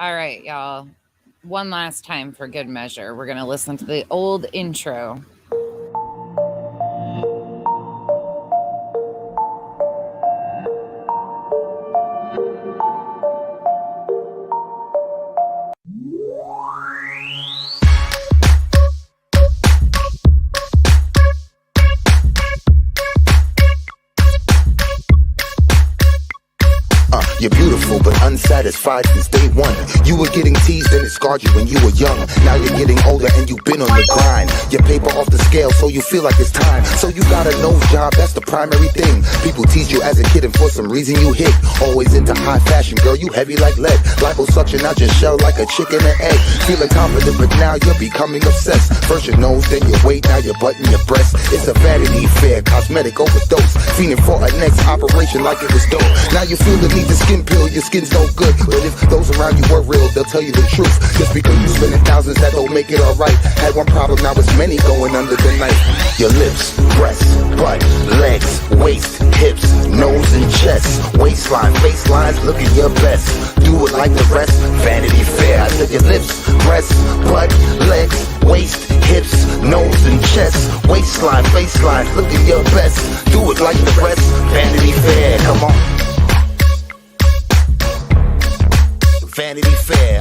All right, y'all. One last time for good measure. We're going to listen to the old intro. You're beautiful but unsatisfied since day one. You were getting teased and it scarred you when you were young. Now you're getting older and you've been on the grind. Your paper off the scale so you feel like it's time. So you got a nose job, that's the primary thing. People tease you as a kid and for some reason you hit. Always into high fashion, girl, you heavy like lead. Liposuction out your shell like a chicken and egg. Feeling confident but now you're becoming obsessed. First your nose, then your weight, now your butt and your breast. It's a vanity fair, cosmetic overdose. Fiending for a next operation like it was dope. Now you feel the need to skin pill, your skin's no good. But if those around you were real, they'll tell you the truth. Just because you spending thousands, that don't make it alright. Had one problem, now it's many going under the knife. Your lips, breasts, butt, legs, waist, hips, nose and chest, waistline, facelines, looking your best. Do it like the rest, Vanity Fair. I said your lips, breasts, butt, legs, waist, hips, nose and chest, waistline, facelines, looking your best. Do it like the rest, Vanity Fair. Come on. Vanity Fair,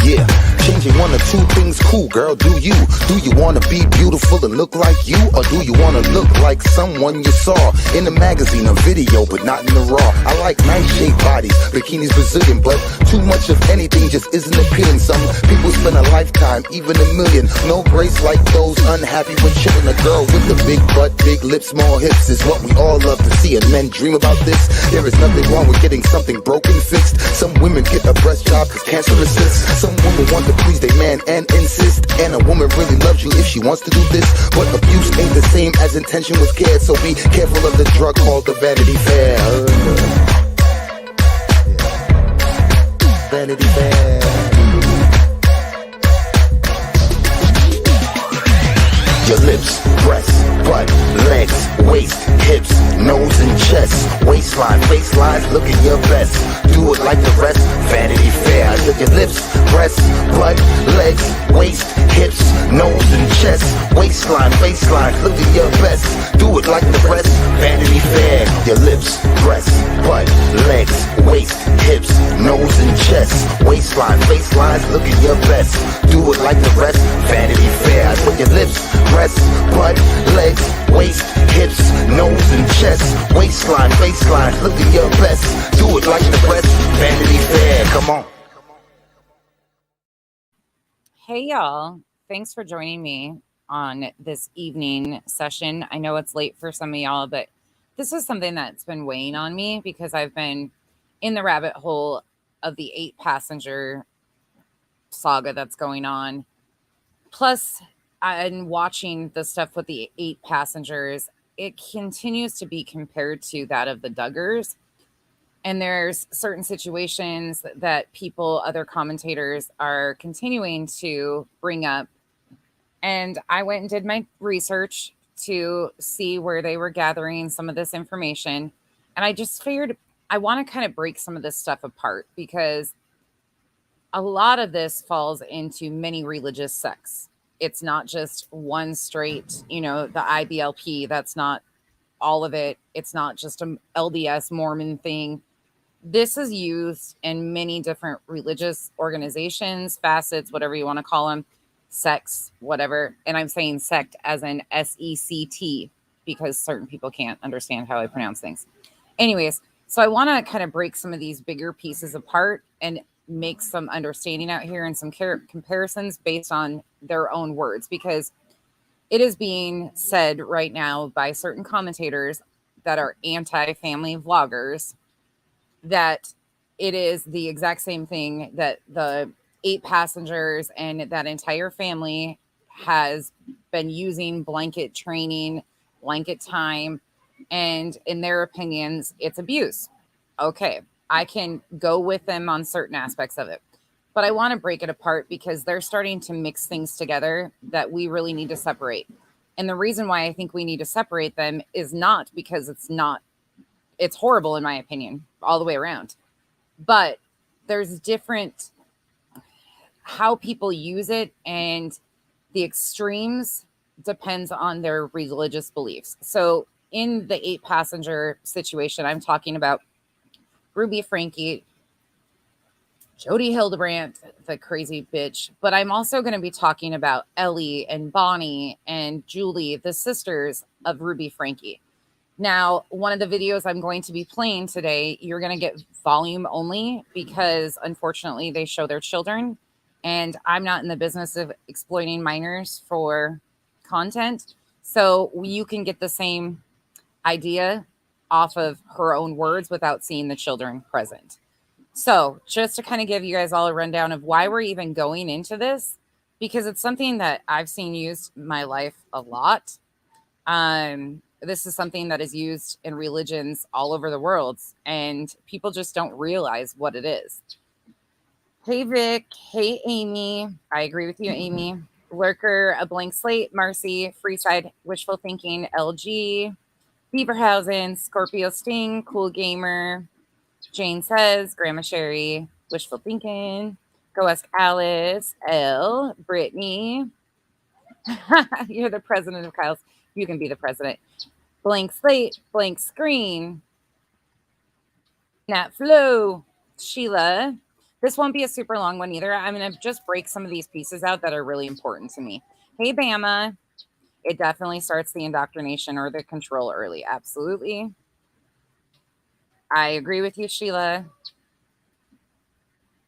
yeah. Changing one or two things, cool girl, do you? Do you wanna be beautiful and look like you? Or do you wanna look like someone you saw in a magazine or video, but not in the raw? I like nice shaped bodies, bikinis Brazilian, but too much of anything just isn't appealing. Some people spend a lifetime, even a million. No grace like those unhappy with chilling. A girl with a big butt, big lips, small hips is what we all love to see, and men dream about this. There is nothing wrong with getting something broken fixed. Some women get a breast job cause cancer resists. Some women want to please their man and insist. And a woman really loves you if she wants to do this. But abuse ain't the same as intention was cared. So be careful of the drug called the Vanity Fair. Vanity Fair. Your lips, breasts, butt, legs, waist, hips, nose and chest, waistline, facelines, looking your best. Do it like the rest, Vanity Fair. I said your lips, breasts, butt, legs, waist, hips, nose and chest, waistline, facelines, looking your best. Do it like the rest, Vanity Fair. Your lips, breasts, butt, legs, waist, hips, nose and chest, waistline, facelines, looking your best. Do it like the rest, Vanity Fair. I said your lips, breasts, butt, legs, waist, hips, nose and chest, waistline, faceline, look at your best. Do it like the rest, Vanity Fair. Come on. Hey, y'all. Thanks for joining me on this evening session. I know it's late for some of y'all, but this is something that's been weighing on me because I've been in the rabbit hole of the 8-passenger saga that's going on. Plus, I'm watching the stuff with the 8 passengers. It continues to be compared to that of the Duggars. And there's certain situations that people, other commentators, are continuing to bring up. And I went and did my research to see where they were gathering some of this information. And I just figured I want to kind of break some of this stuff apart because a lot of this falls into many religious sects. It's not just one straight, the IBLP. That's not all of it. It's not just a LDS Mormon thing. This is used in many different religious organizations, facets, whatever you want to call them, sects, whatever. And I'm saying sect as in SECT because certain people can't understand how I pronounce things. Anyways, so I want to kind of break some of these bigger pieces apart and make some understanding out here and some comparisons based on their own words, because it is being said right now by certain commentators that are anti-family vloggers that it is the exact same thing that the 8 passengers and that entire family has been using blanket training, blanket time, and in their opinions, it's abuse. Okay, I can go with them on certain aspects of it, but I want to break it apart because they're starting to mix things together that we really need to separate. And the reason why I think we need to separate them is not because it's horrible in my opinion. all the way around. But there's different how people use it, and the extremes depends on their religious beliefs. So in the 8-passenger situation, I'm talking about Ruby Frankie, Jody Hildebrandt, the crazy bitch. But I'm also going to be talking about Ellie and Bonnie and Julie, the sisters of Ruby Frankie. Now, one of the videos I'm going to be playing today, you're going to get volume only because unfortunately they show their children. And I'm not in the business of exploiting minors for content. So you can get the same idea off of her own words without seeing the children present. So just to kind of give you guys all a rundown of why we're even going into this, because it's something that I've seen used in my life a lot. This is something that is used in religions all over the world, and people just don't realize what it is. Hey, Vic. Hey, Amy. I agree with you, Amy. Lurker, A Blank Slate, Marcy, Freeside, Wishful Thinking, LG, Beaverhausen, Scorpio Sting, Cool Gamer, Jane Says, Grandma Sherry, Wishful Thinking, Go Ask Alice, L, Brittany. You're the president of Kyle's. You can be the president. Blank Slate, Blank Screen, Nat Flo, Sheila. This won't be a super long one either. I'm going to just break some of these pieces out that are really important to me. Hey, Bama. It definitely starts the indoctrination or the control early. Absolutely. I agree with you, Sheila.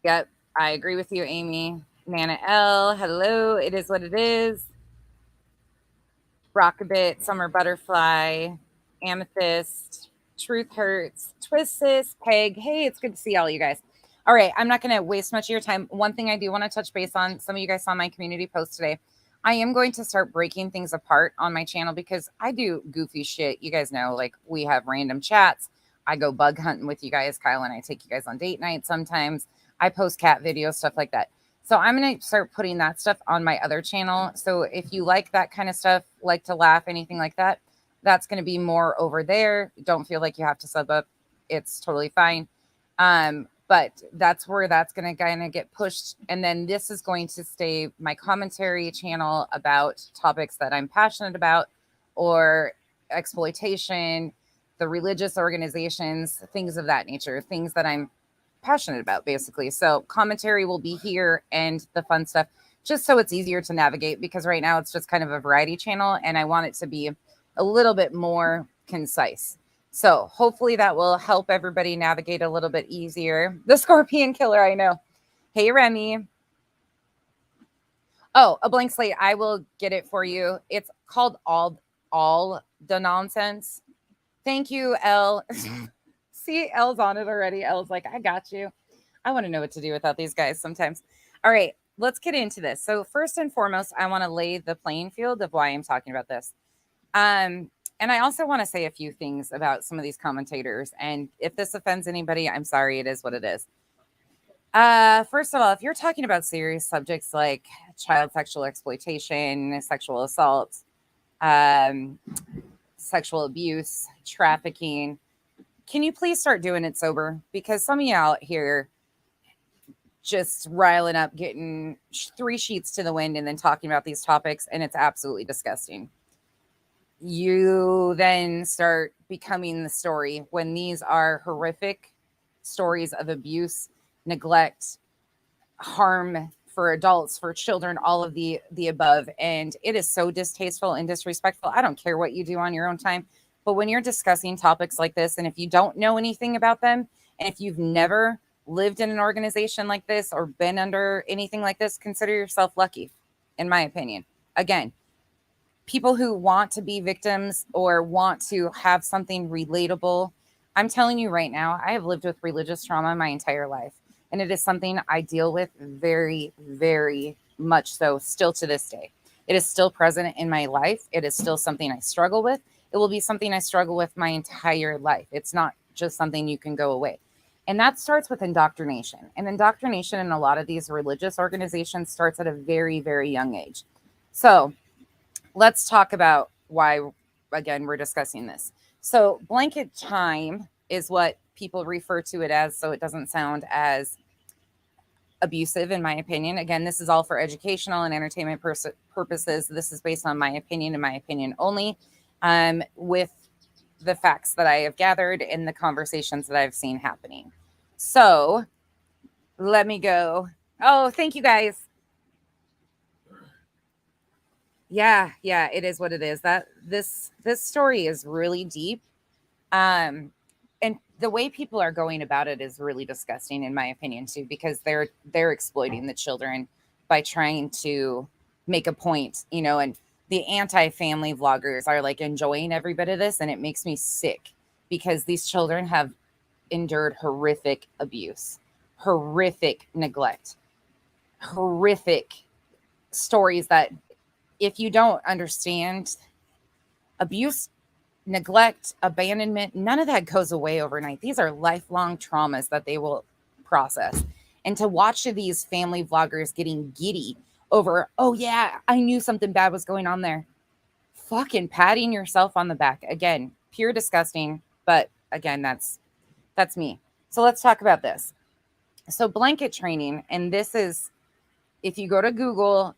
Yep, I agree with you, Amy. Nana L, hello. It is what it is. Rockabit, Summer Butterfly, Amethyst, Truth Hurts, Twistis, Peg. Hey, it's good to see all you guys. All right, I'm not going to waste much of your time. One thing I do want to touch base on, some of you guys saw my community post today. I am going to start breaking things apart on my channel because I do goofy shit. You guys know, like we have random chats. I go bug hunting with you guys, Kyle, and I take you guys on date night sometimes. I post cat videos, stuff like that. So I'm going to start putting that stuff on my other channel. So if you like that kind of stuff, like to laugh, anything like that, that's going to be more over there. Don't feel like you have to sub up. It's totally fine. But that's where that's going to kind of get pushed. And then this is going to stay my commentary channel about topics that I'm passionate about, or exploitation, the religious organizations, things of that nature, things that I'm passionate about, basically. So commentary will be here and the fun stuff, just so it's easier to navigate, because right now it's just kind of a variety channel and I want it to be a little bit more concise. So hopefully that will help everybody navigate a little bit easier. The Scorpion Killer, I know. Hey, Remy. Oh, A Blank Slate. I will get it for you. It's called All the Nonsense. Thank you, Elle. See, Elle's on it already. Elle's like, I got you. I want to know what to do without these guys sometimes. All right, let's get into this. So first and foremost, I want to lay the playing field of why I'm talking about this. And I also want to say a few things about some of these commentators. And if this offends anybody, I'm sorry. It is what it is. First of all, if you're talking about serious subjects like child sexual exploitation, sexual assault, sexual abuse, trafficking, can you please start doing it sober? Because some of you out here just riling up, getting 3 sheets to the wind and then talking about these topics, and it's absolutely disgusting. You then start becoming the story when these are horrific stories of abuse, neglect, harm for adults, for children, all of the above. And it is so distasteful and disrespectful. I don't care what you do on your own time, but when you're discussing topics like this, and if you don't know anything about them, and if you've never lived in an organization like this or been under anything like this, consider yourself lucky, in my opinion. Again, people who want to be victims or want to have something relatable, I'm telling you right now, I have lived with religious trauma my entire life. And it is something I deal with very, very much so still to this day. It is still present in my life. It is still something I struggle with. It will be something I struggle with my entire life. It's not just something you can go away. And that starts with indoctrination. And indoctrination in a lot of these religious organizations starts at a very, very young age. So let's talk about why, again, we're discussing this. So blanket time is what people refer to it as, so it doesn't sound as abusive, in my opinion. Again, this is all for educational and entertainment purposes. This is based on my opinion and my opinion only, with the facts that I have gathered and the conversations that I've seen happening. So let me go. Oh, thank you guys. Yeah, it is what it is. That this story is really deep. And the way people are going about it is really disgusting, in my opinion, too, because they're exploiting the children by trying to make a point, and the anti-family vloggers are like enjoying every bit of this, and it makes me sick because these children have endured horrific abuse, horrific neglect, horrific stories that, if you don't understand abuse, neglect, abandonment, none of that goes away overnight. These are lifelong traumas that they will process. And to watch these family vloggers getting giddy over, oh yeah, I knew something bad was going on there. Fucking patting yourself on the back. Again, pure disgusting. But again, that's me. So let's talk about this. So blanket training, and this is, if you go to Google,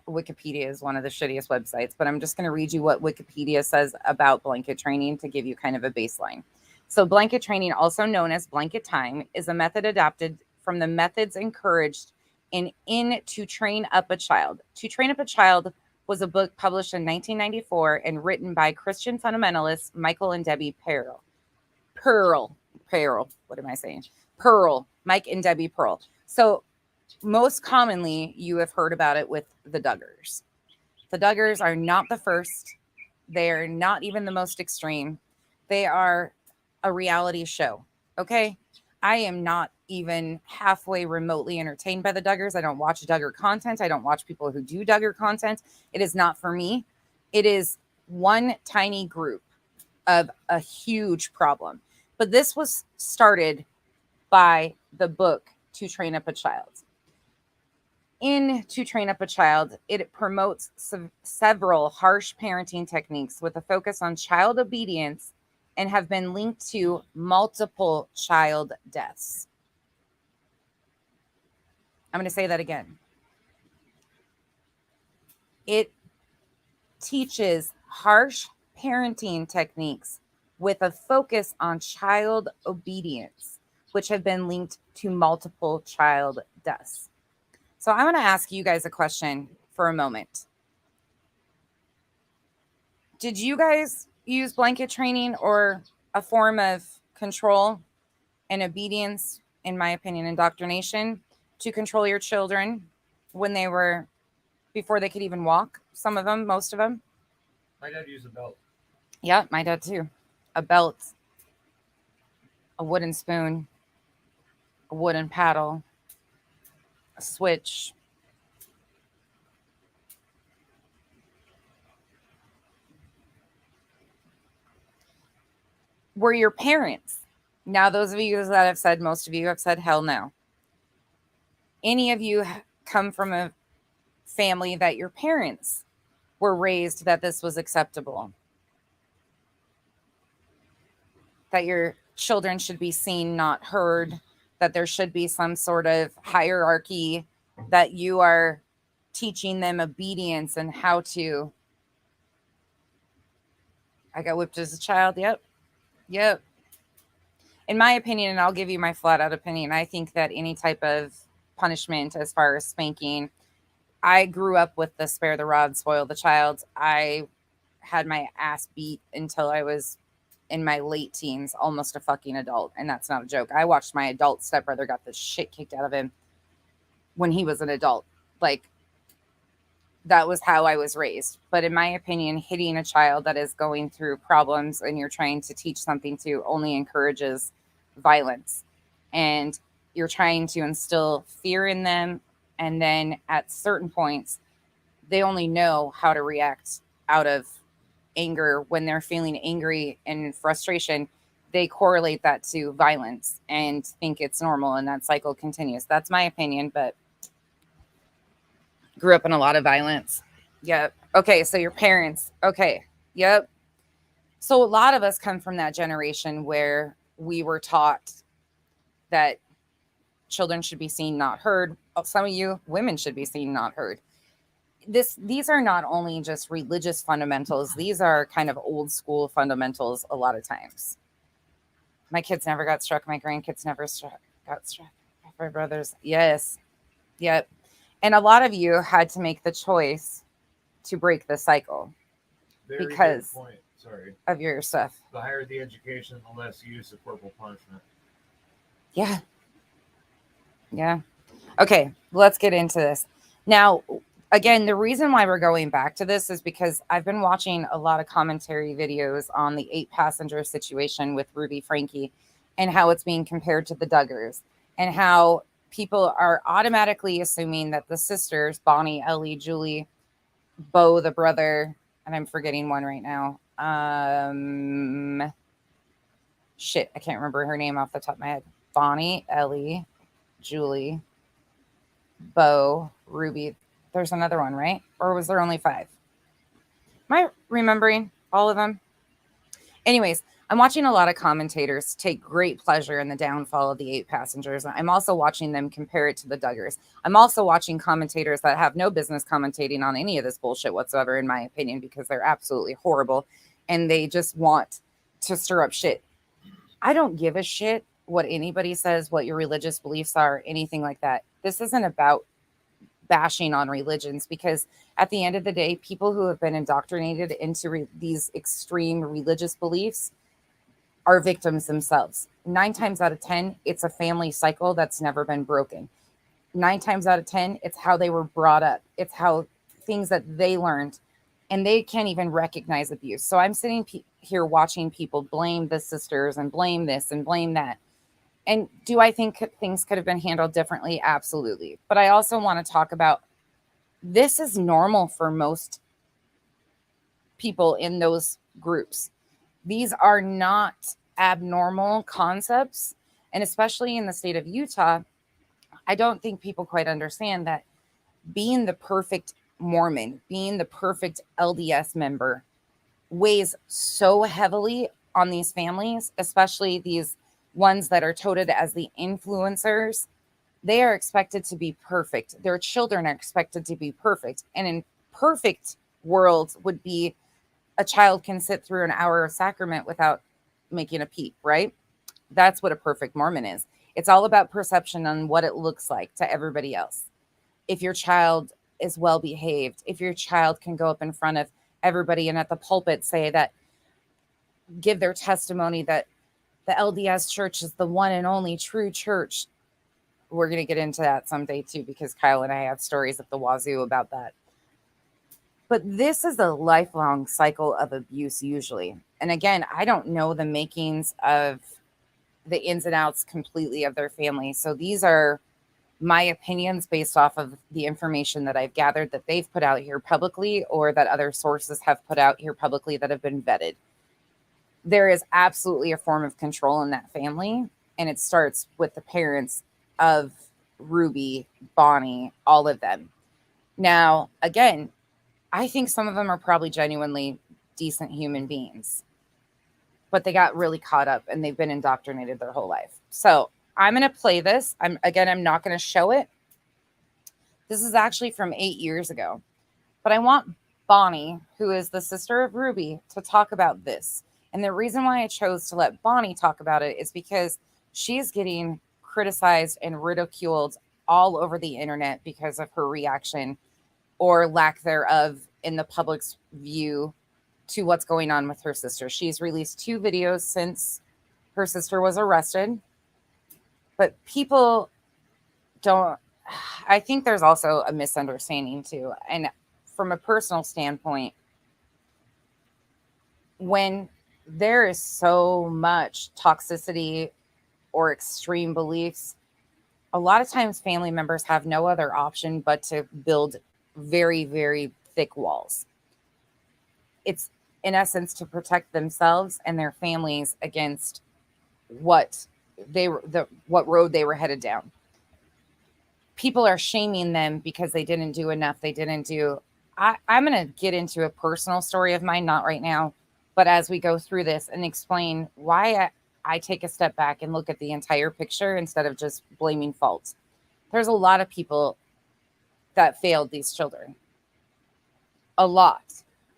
Wikipedia is one of the shittiest websites, but I'm just going to read you what Wikipedia says about blanket training to give you kind of a baseline. So blanket training, also known as blanket time, is a method adapted from the methods encouraged in To Train Up a Child. To Train Up a Child was a book published in 1994 and written by Christian fundamentalists Michael and Debbie Pearl. What am I saying? Mike and Debbie Pearl. So most commonly, you have heard about it with the Duggars. The Duggars are not the first. They're not even the most extreme. They are a reality show. Okay? I am not even halfway remotely entertained by the Duggars. I don't watch Duggar content. I don't watch people who do Duggar content. It is not for me. It is one tiny group of a huge problem. But this was started by the book To Train Up a Child. In To Train Up a Child, it promotes several harsh parenting techniques with a focus on child obedience and have been linked to multiple child deaths. I'm going to say that again. It teaches harsh parenting techniques with a focus on child obedience, which have been linked to multiple child deaths. So I want to ask you guys a question for a moment. Did you guys use blanket training or a form of control and obedience, in my opinion, indoctrination, to control your children when they were, before they could even walk? Some of them, most of them. My dad used a belt. Yeah, my dad too. A belt, a wooden spoon, a wooden paddle, a switch. Were your parents, now those of you that have said, most of you have said hell no, any of you come from a family that your parents were raised that this was acceptable, that your children should be seen, not heard, that there should be some sort of hierarchy, that you are teaching them obedience and how to. I got whipped as a child. Yep. In my opinion, and I'll give you my flat out opinion, I think that any type of punishment as far as spanking, I grew up with the spare the rod, spoil the child. I had my ass beat until I was in my late teens, almost a fucking adult. And that's not a joke. I watched my adult stepbrother got the shit kicked out of him when he was an adult. Like, that was how I was raised. But in my opinion, hitting a child that is going through problems and you're trying to teach something to only encourages violence. And you're trying to instill fear in them. And then at certain points, they only know how to react out of anger. When they're feeling angry and frustration, they correlate that to violence and think it's normal, and that cycle continues. That's my opinion, but grew up in a lot of violence. Yep. Okay, so your parents. Okay. Yep. So a lot of us come from that generation where we were taught that children should be seen, not heard. Some of you women should be seen, not heard. These are not only just religious fundamentals, these are kind of old school fundamentals a lot of times. My kids never got struck, my grandkids never got struck. My brothers, yes. Yep. And a lot of you had to make the choice to break the cycle. Very because good point. Sorry. Of your stuff. The higher the education, the less use of corporal punishment. Yeah. Yeah. Okay, let's get into this. Now, again, the reason why we're going back to this is because I've been watching a lot of commentary videos on the 8-passenger situation with Ruby Frankie and how it's being compared to the Duggars, and how people are automatically assuming that the sisters, Bonnie, Ellie, Julie, Bo, the brother, and I'm forgetting one right now. Shit, I can't remember her name off the top of my head. Bonnie, Ellie, Julie, Bo, Ruby. There's another one, right? Or was there only 5? Am I remembering all of them? Anyways, I'm watching a lot of commentators take great pleasure in the downfall of the 8 passengers. I'm also watching them compare it to the Duggars. I'm also watching commentators that have no business commentating on any of this bullshit whatsoever, in my opinion, because they're absolutely horrible and they just want to stir up shit. I don't give a shit what anybody says, what your religious beliefs are, anything like that. This isn't about bashing on religions, because at the end of the day, people who have been indoctrinated into these extreme religious beliefs are victims themselves. 9 times out of 10, it's a family cycle that's never been broken. 9 times out of 10, it's how they were brought up. It's how things that they learned, and they can't even recognize abuse. So I'm sitting here watching people blame the sisters and blame this and blame that. And do I think things could have been handled differently? Absolutely. But I also want to talk about, this is normal for most people in those groups. These are not abnormal concepts. And especially in the state of Utah, I don't think people quite understand that being the perfect Mormon, being the perfect LDS member, weighs so heavily on these families, especially these ones that are touted as the influencers. They are expected to be perfect. Their children are expected to be perfect. And in perfect worlds would be a child can sit through an hour of sacrament without making a peep, right? That's what a perfect Mormon is. It's all about perception on what it looks like to everybody else. If your child is well behaved, if your child can go up in front of everybody and at the pulpit say that, give their testimony that the LDS church is the one and only true church. We're going to get into that someday too, because Kyle and I have stories at the wazoo about that. But this is a lifelong cycle of abuse usually. And again, I don't know the makings of the ins and outs completely of their family. So these are my opinions based off of the information that I've gathered that they've put out here publicly, or that other sources have put out here publicly that have been vetted. There is absolutely a form of control in that family. And it starts with the parents of Ruby, Bonnie, all of them. Now, again, I think some of them are probably genuinely decent human beings, but they got really caught up and they've been indoctrinated their whole life. So I'm going to play this. I'm not going to show it. This is actually from 8 years ago, but I want Bonnie, who is the sister of Ruby, to talk about this. And the reason why I chose to let Bonnie talk about it is because she's getting criticized and ridiculed all over the internet because of her reaction or lack thereof in the public's view to what's going on with her sister. She's released 2 videos since her sister was arrested, but people don't, I think there's also a misunderstanding too. And from a personal standpoint, when there is so much toxicity or extreme beliefs, a lot of times family members have no other option but to build very, very thick walls. It's in essence to protect themselves and their families against what road they were headed down. People are shaming them because they didn't do enough. I'm going to get into a personal story of mine, not right now, but as we go through this and explain why I take a step back and look at the entire picture instead of just blaming fault. There's a lot of people that failed these children. A lot.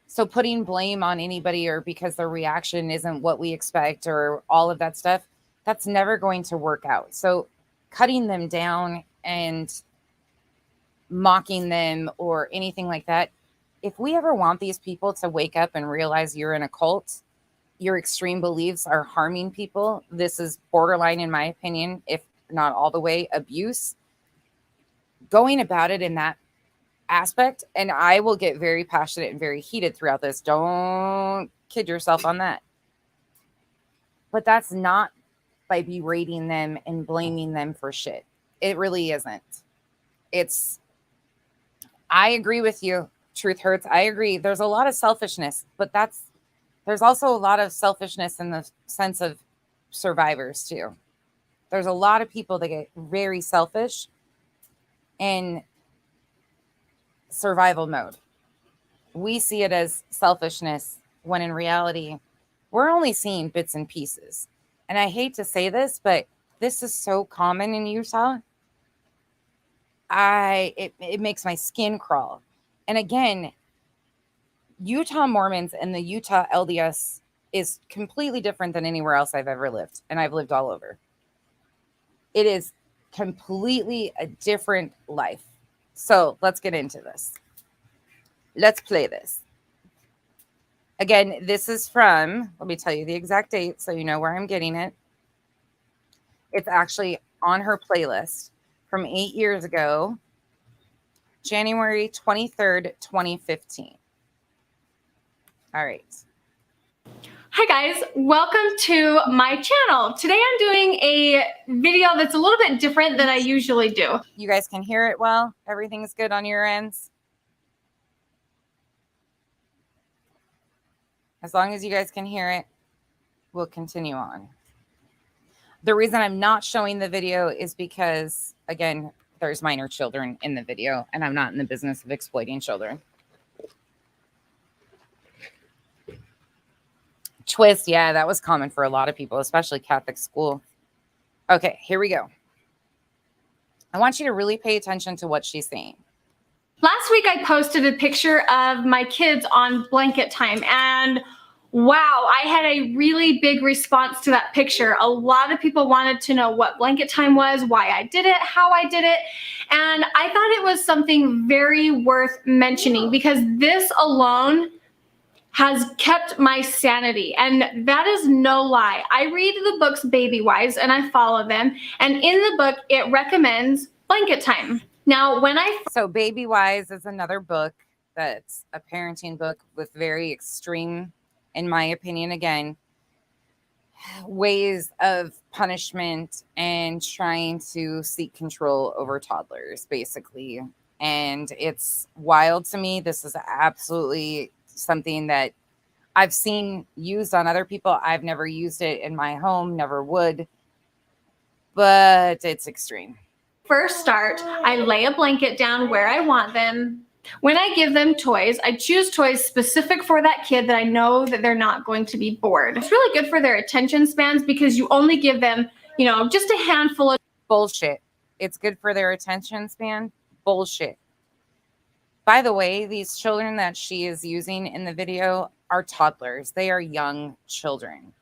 So putting blame on anybody or because their reaction isn't what we expect or all of that stuff, that's never going to work out. So cutting them down and mocking them or anything like that, if we ever want these people to wake up and realize you're in a cult, your extreme beliefs are harming people, this is borderline, in my opinion, if not all the way, abuse. Going about it in that aspect, and I will get very passionate and very heated throughout this. Don't kid yourself on that. But that's not by berating them and blaming them for shit. It really isn't. I agree with you. Truth hurts. I agree. There's a lot of selfishness, but there's also a lot of selfishness in the sense of survivors too. There's a lot of people that get very selfish in survival mode. We see it as selfishness when in reality, we're only seeing bits and pieces. And I hate to say this, but this is so common in Utah. It makes my skin crawl. And again, Utah Mormons and the Utah LDS is completely different than anywhere else I've ever lived. And I've lived all over. It is completely a different life. So let's get into this. Let's play this. Again, this is from, let me tell you the exact date so you know where I'm getting it. It's actually on her playlist from 8 years ago, January 23rd, 2015. All right. Hi guys, welcome to my channel. Today I'm doing a video that's a little bit different than I usually do. You guys can hear it well? Everything's good on your ends? As long as you guys can hear it, we'll continue on. The reason I'm not showing the video is because, again, there's minor children in the video, and I'm not in the business of exploiting children. Twist, yeah, that was common for a lot of people, especially Catholic school. Okay, here we go. I want you to really pay attention to what she's saying. Last week I posted a picture of my kids on blanket time, and wow, I had a really big response to that picture. A lot of people wanted to know what blanket time was, why I did it, how I did it, and I thought it was something very worth mentioning because this alone has kept my sanity, and that is no lie. I read the books Baby Wise and I follow them, and in the book it recommends blanket time. Now, So Baby Wise is another book that's a parenting book with very extreme, in my opinion, again, ways of punishment and trying to seek control over toddlers, basically. And it's wild to me. This is absolutely something that I've seen used on other people. I've never used it in my home, never would, but it's extreme. First start, I lay a blanket down where I want them. When I give them toys, I choose toys specific for that kid that I know that they're not going to be bored. It's really good for their attention spans because you only give them, just a handful of bullshit. It's good for their attention span. Bullshit. By the way, these children that she is using in the video are toddlers. They are young children.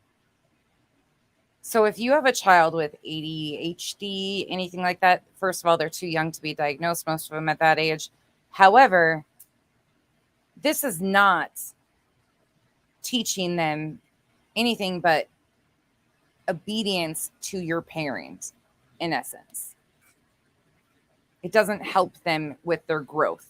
So if you have a child with ADHD, anything like that, first of all, they're too young to be diagnosed, most of them at that age. However, this is not teaching them anything but obedience to your parent, in essence. It doesn't help them with their growth.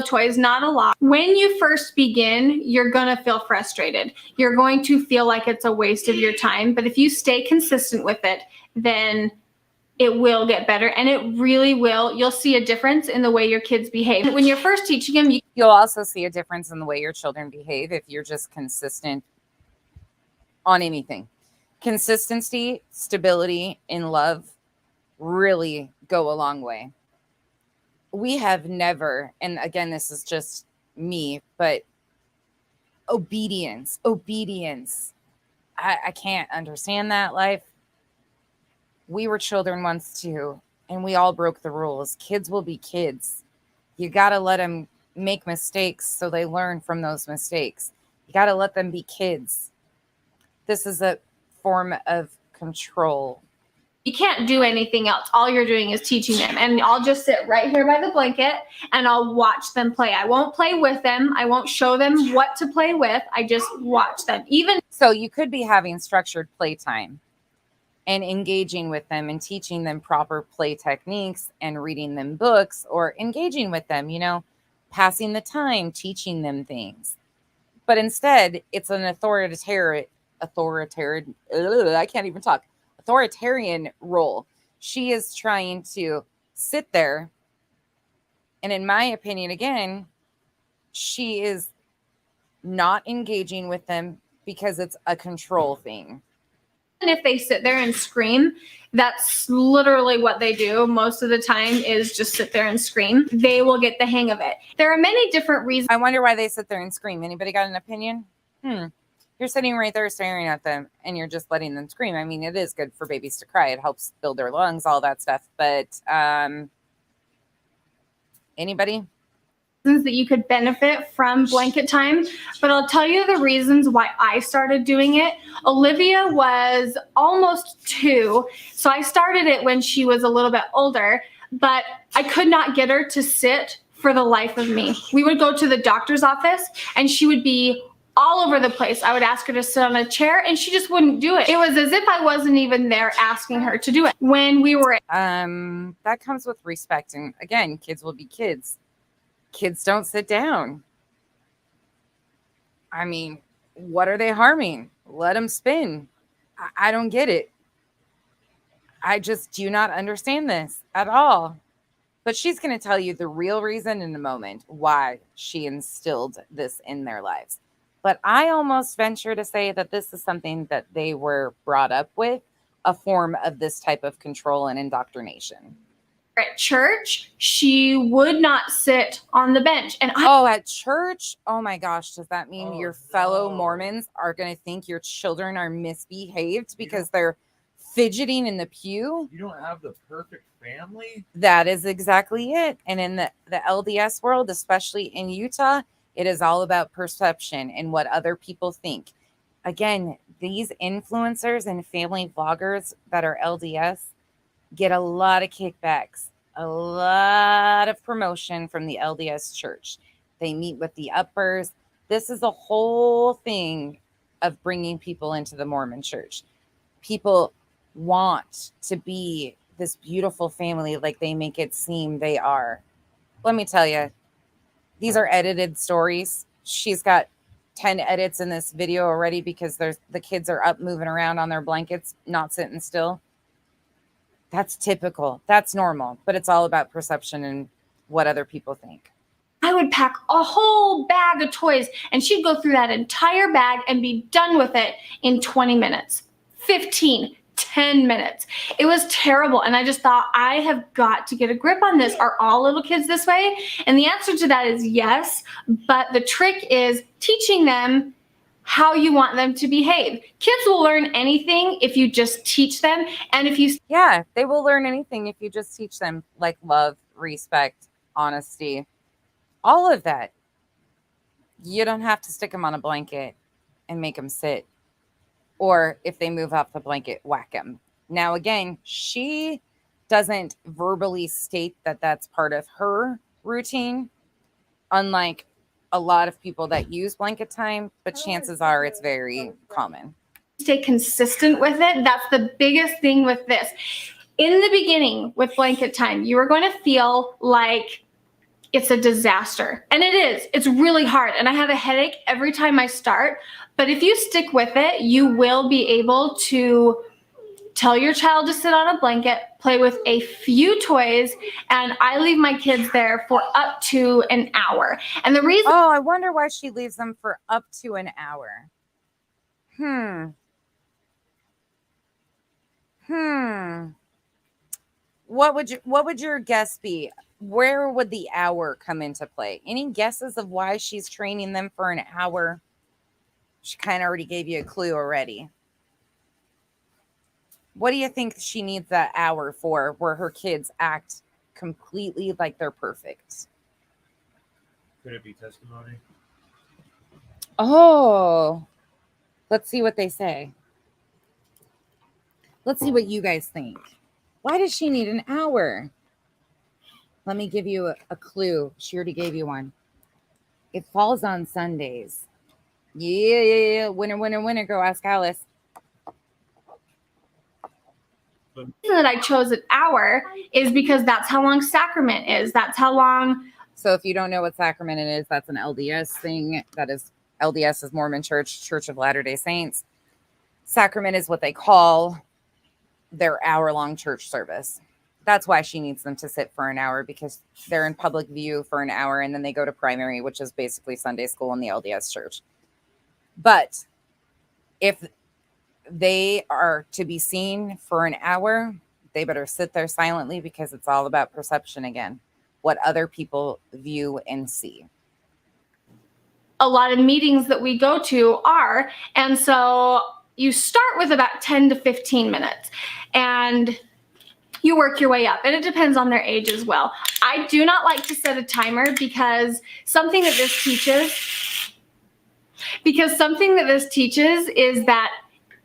Toys, not a lot. When you first begin, you're going to feel frustrated. You're going to feel like it's a waste of your time. But if you stay consistent with it, then it will get better, and it really will. You'll see a difference in the way your kids behave. When you're first teaching them, you'll also see a difference in the way your children behave if you're just consistent on anything. Consistency, stability, and love really go a long way. We have never, and again, this is just me, but obedience. I can't understand that life. We were children once too, and we all broke the rules. Kids will be kids. You got to let them make mistakes so they learn from those mistakes. You got to let them be kids. This is a form of control. You can't do anything else. All you're doing is teaching them. And I'll just sit right here by the blanket and I'll watch them play. I won't play with them. I won't show them what to play with. I just watch them. So you could be having structured playtime and engaging with them and teaching them proper play techniques and reading them books or engaging with them, passing the time, teaching them things. But instead, it's an authoritarian, I can't even talk, authoritarian role. She is trying to sit there. And in my opinion, again, she is not engaging with them because it's a control thing. And if they sit there and scream, that's literally what they do most of the time, is just sit there and scream. They will get the hang of it. There are many different reasons. I wonder why they sit there and scream. Anybody got an opinion? You're sitting right there staring at them and you're just letting them scream. I mean, it is good for babies to cry. It helps build their lungs, all that stuff. But anybody? That you could benefit from blanket time, but I'll tell you the reasons why I started doing it. Olivia was almost 2, so I started it when she was a little bit older, but I could not get her to sit for the life of me. We would go to the doctor's office and she would be all over the place. I would ask her to sit on a chair and she just wouldn't do it. It was as if I wasn't even there asking her to do it. When we were that comes with respect, and again, kids will be kids. Kids don't sit down. I mean, what are they harming? Let them spin. I don't get it. I just do not understand this at all. But she's going to tell you the real reason in a moment why she instilled this in their lives. But I almost venture to say that this is something that they were brought up with, a form of this type of control and indoctrination. At church, she would not sit on the bench. And at church? Oh my gosh, does that mean your fellow Mormons are going to think your children are misbehaved because they're fidgeting in the pew? You don't have the perfect family? That is exactly it. And in the LDS world, especially in Utah, it is all about perception and what other people think. Again, these influencers and family vloggers that are LDS get a lot of kickbacks, a lot of promotion from the LDS church. They meet with the uppers. This is a whole thing of bringing people into the Mormon church. People want to be this beautiful family like they make it seem they are. Let me tell you, these are edited stories. She's got 10 edits in this video already because the kids are up moving around on their blankets, not sitting still. That's typical. That's normal. But it's all about perception and what other people think. I would pack a whole bag of toys and she'd go through that entire bag and be done with it in 20 minutes, 15, 10 minutes. It was terrible. And I just thought, I have got to get a grip on this. Are all little kids this way? And the answer to that is yes. But the trick is teaching them how you want them to behave. Kids will learn anything if you just teach them. And yeah, they will learn anything if you just teach them, like love, respect, honesty, all of that. You don't have to stick them on a blanket and make them sit. Or if they move off the blanket, whack them. Now, again, she doesn't verbally state that that's part of her routine, unlike a lot of people that use blanket time, but chances are it's very common. Stay consistent with it. That's the biggest thing with this. In the beginning with blanket time, you are going to feel like it's a disaster. And it is. It's really hard. And I have a headache every time I start. But if you stick with it, you will be able to tell your child to sit on a blanket, play with a few toys, and I leave my kids there for up to an hour. And the reason... Oh, I wonder why she leaves them for up to an hour. What would your guess be? Where would the hour come into play? Any guesses of why she's training them for an hour? She kind of already gave you a clue already. What do you think she needs that hour for, where her kids act completely like they're perfect? Could it be testimony? Oh, let's see what they say. Let's see what you guys think. Why does she need an hour? Let me give you a clue. She already gave you one. It falls on Sundays. Yeah. Winner, winner, winner. Go ask Alice. The reason that I chose an hour is because that's how long sacrament is. That's how long. So if you don't know what sacrament it is, that's an LDS thing. That is, LDS is Mormon Church, Church of Latter-day Saints. Sacrament is what they call their hour-long church service. That's why she needs them to sit for an hour, because they're in public view for an hour, and then they go to primary, which is basically Sunday school in the LDS church. But if they are to be seen for an hour, they better sit there silently, because it's all about perception again, what other people view and see. A lot of meetings that we go to are, and so you start with about 10 to 15 minutes, and you work your way up, and it depends on their age as well. I do not like to set a timer, because something that this teaches is that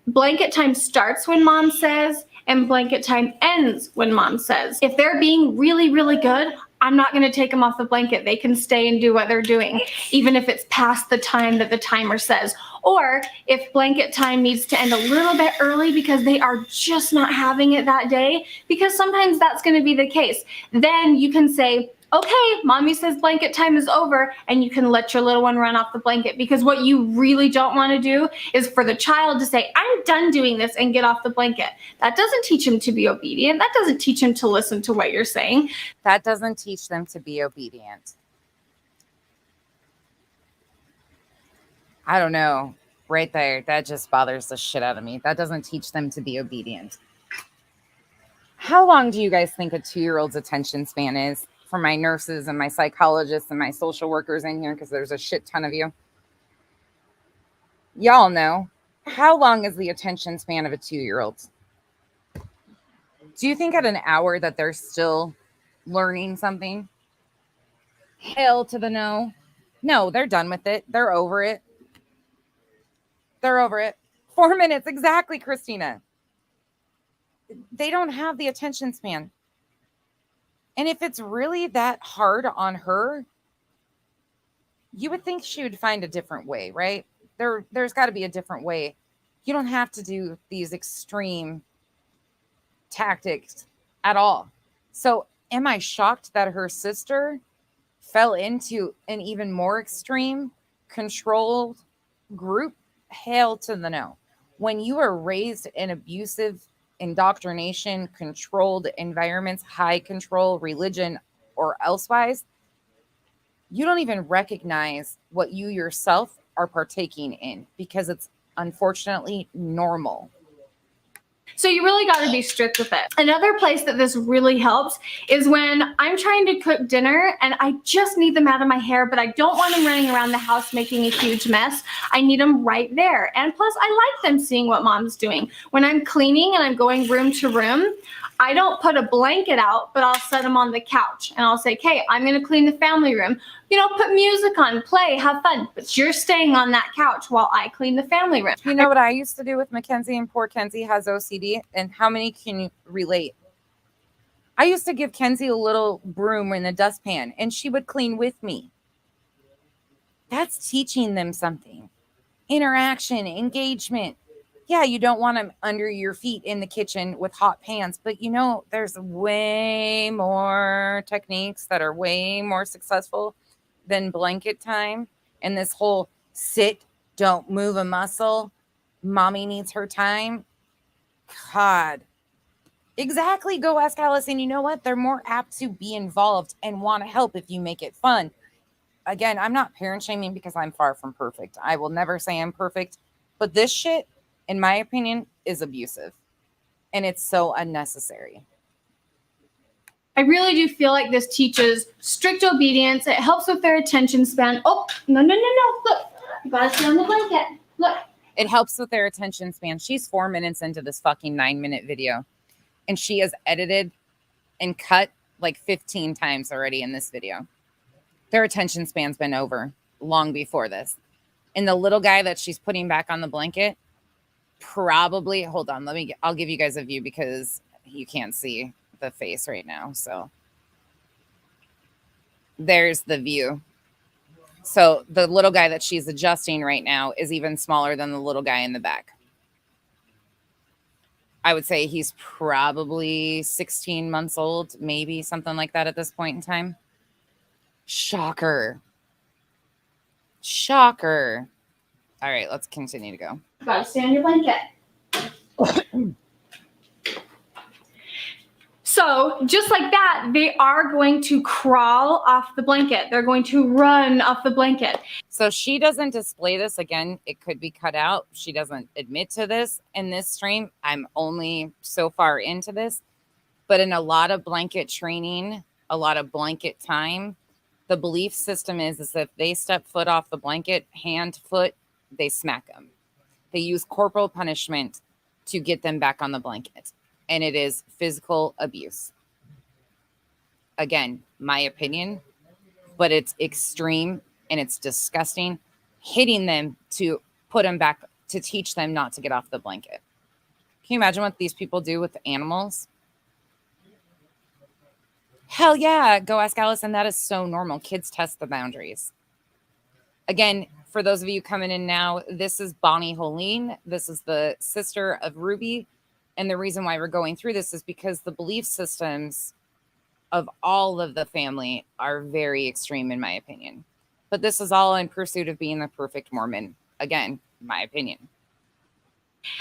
blanket time starts when mom says, and blanket time ends when mom says. If they're being really, really good, I'm not going to take them off the blanket. They can stay and do what they're doing, even if it's past the time that the timer says. Or if blanket time needs to end a little bit early because they are just not having it that day, because sometimes that's going to be the case. Then you can say, okay, mommy says blanket time is over, and you can let your little one run off the blanket, because what you really don't want to do is for the child to say, I'm done doing this, and get off the blanket. That doesn't teach him to be obedient. That doesn't teach him to listen to what you're saying. That doesn't teach them to be obedient. I don't know. Right there, that just bothers the shit out of me. That doesn't teach them to be obedient. How long do you guys think a 2-year-old's attention span is? For my nurses and my psychologists and my social workers in here, because there's a shit ton of you. Y'all know, how long is the attention span of a 2-year-old? Do you think at an hour that they're still learning something? Hell to the no. No, they're done with it. They're over it. They're over it. 4 minutes, exactly, Christina. They don't have the attention span. And if it's really that hard on her, you would think she would find a different way, right? There's got to be a different way. You don't have to do these extreme tactics at all. So am I shocked that her sister fell into an even more extreme controlled group? Hell to the no. When you are raised in abusive indoctrination, controlled environments, high control, religion, or elsewise, you don't even recognize what you yourself are partaking in, because it's unfortunately normal. So you really got to be strict with it. Another place that this really helps is when I'm trying to cook dinner and I just need them out of my hair, but I don't want them running around the house making a huge mess. I need them right there. And plus, I like them seeing what mom's doing. When I'm cleaning and I'm going room to room, I don't put a blanket out, but I'll set them on the couch and I'll say, okay, I'm going to clean the family room. You know, put music on, play, have fun, but you're staying on that couch while I clean the family room. You know what I used to do with Mackenzie, and poor Kenzie has OCD, and how many can you relate? I used to give Kenzie a little broom in a dustpan, and she would clean with me. That's teaching them something. Interaction, engagement. Yeah, you don't want them under your feet in the kitchen with hot pans, but you know, there's way more techniques that are way more successful than blanket time. And this whole sit, don't move a muscle, mommy needs her time. God. Exactly. Go ask Alice. And you know what? They're more apt to be involved and want to help if you make it fun. Again, I'm not parent shaming, because I'm far from perfect. I will never say I'm perfect. But this shit, in my opinion, is abusive. And it's so unnecessary. I really do feel like this teaches strict obedience. It helps with their attention span. Oh, no. Look, you gotta sit on the blanket. Look, It helps with their attention span. She's 4 minutes into this fucking 9-minute video, and she has edited and cut like 15 times already in this video. Their attention span's been over long before this. And the little guy that she's putting back on the blanket, probably, hold on, I'll give you guys a view because you can't see the face right now. So there's the view. So the little guy that she's adjusting right now is even smaller than the little guy in the back. I would say he's probably 16 months old, maybe something like that at this point in time. Shocker. Shocker. All right, let's continue to go. Gotta stay on your blanket. So just like that, they are going to crawl off the blanket. They're going to run off the blanket. So she doesn't display this. Again, it could be cut out. She doesn't admit to this in this stream. I'm only so far into this. But in a lot of blanket training, a lot of blanket time, the belief system is if they step foot off the blanket, hand, foot, they smack them. They use corporal punishment to get them back on the blanket. And it is physical abuse. Again, my opinion, but it's extreme and it's disgusting. Hitting them to put them back, to teach them not to get off the blanket. Can you imagine what these people do with animals? Hell yeah, go ask Allison. That is so normal. Kids test the boundaries. Again, for those of you coming in now, this is Bonnie Holine. This is the sister of Ruby. And the reason why we're going through this is because the belief systems of all of the family are very extreme, in my opinion. But this is all in pursuit of being the perfect Mormon. Again, my opinion.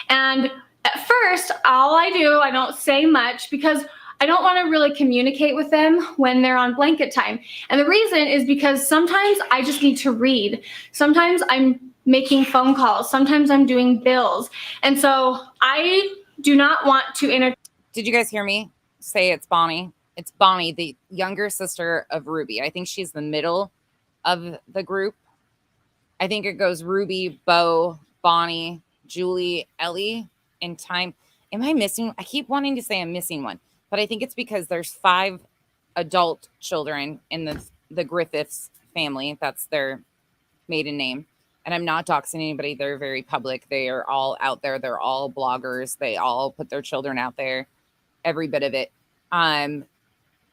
And at first, all I do, I don't say much because I don't want to really communicate with them when they're on blanket time. And the reason is because sometimes I just need to read. Sometimes I'm making phone calls. Sometimes I'm doing bills. And so I do not want to Did you guys hear me say it's Bonnie? It's Bonnie, the younger sister of Ruby. I think she's the middle of the group. I think it goes Ruby, Bo, Bonnie, Julie, Ellie, and time. Am I missing? I keep wanting to say I'm missing one, but I think it's because there's 5 adult children in the Griffiths family. That's their maiden name. And I'm not doxing anybody. They're very public. They are all out there. They're all bloggers. They all put their children out there, every bit of it. And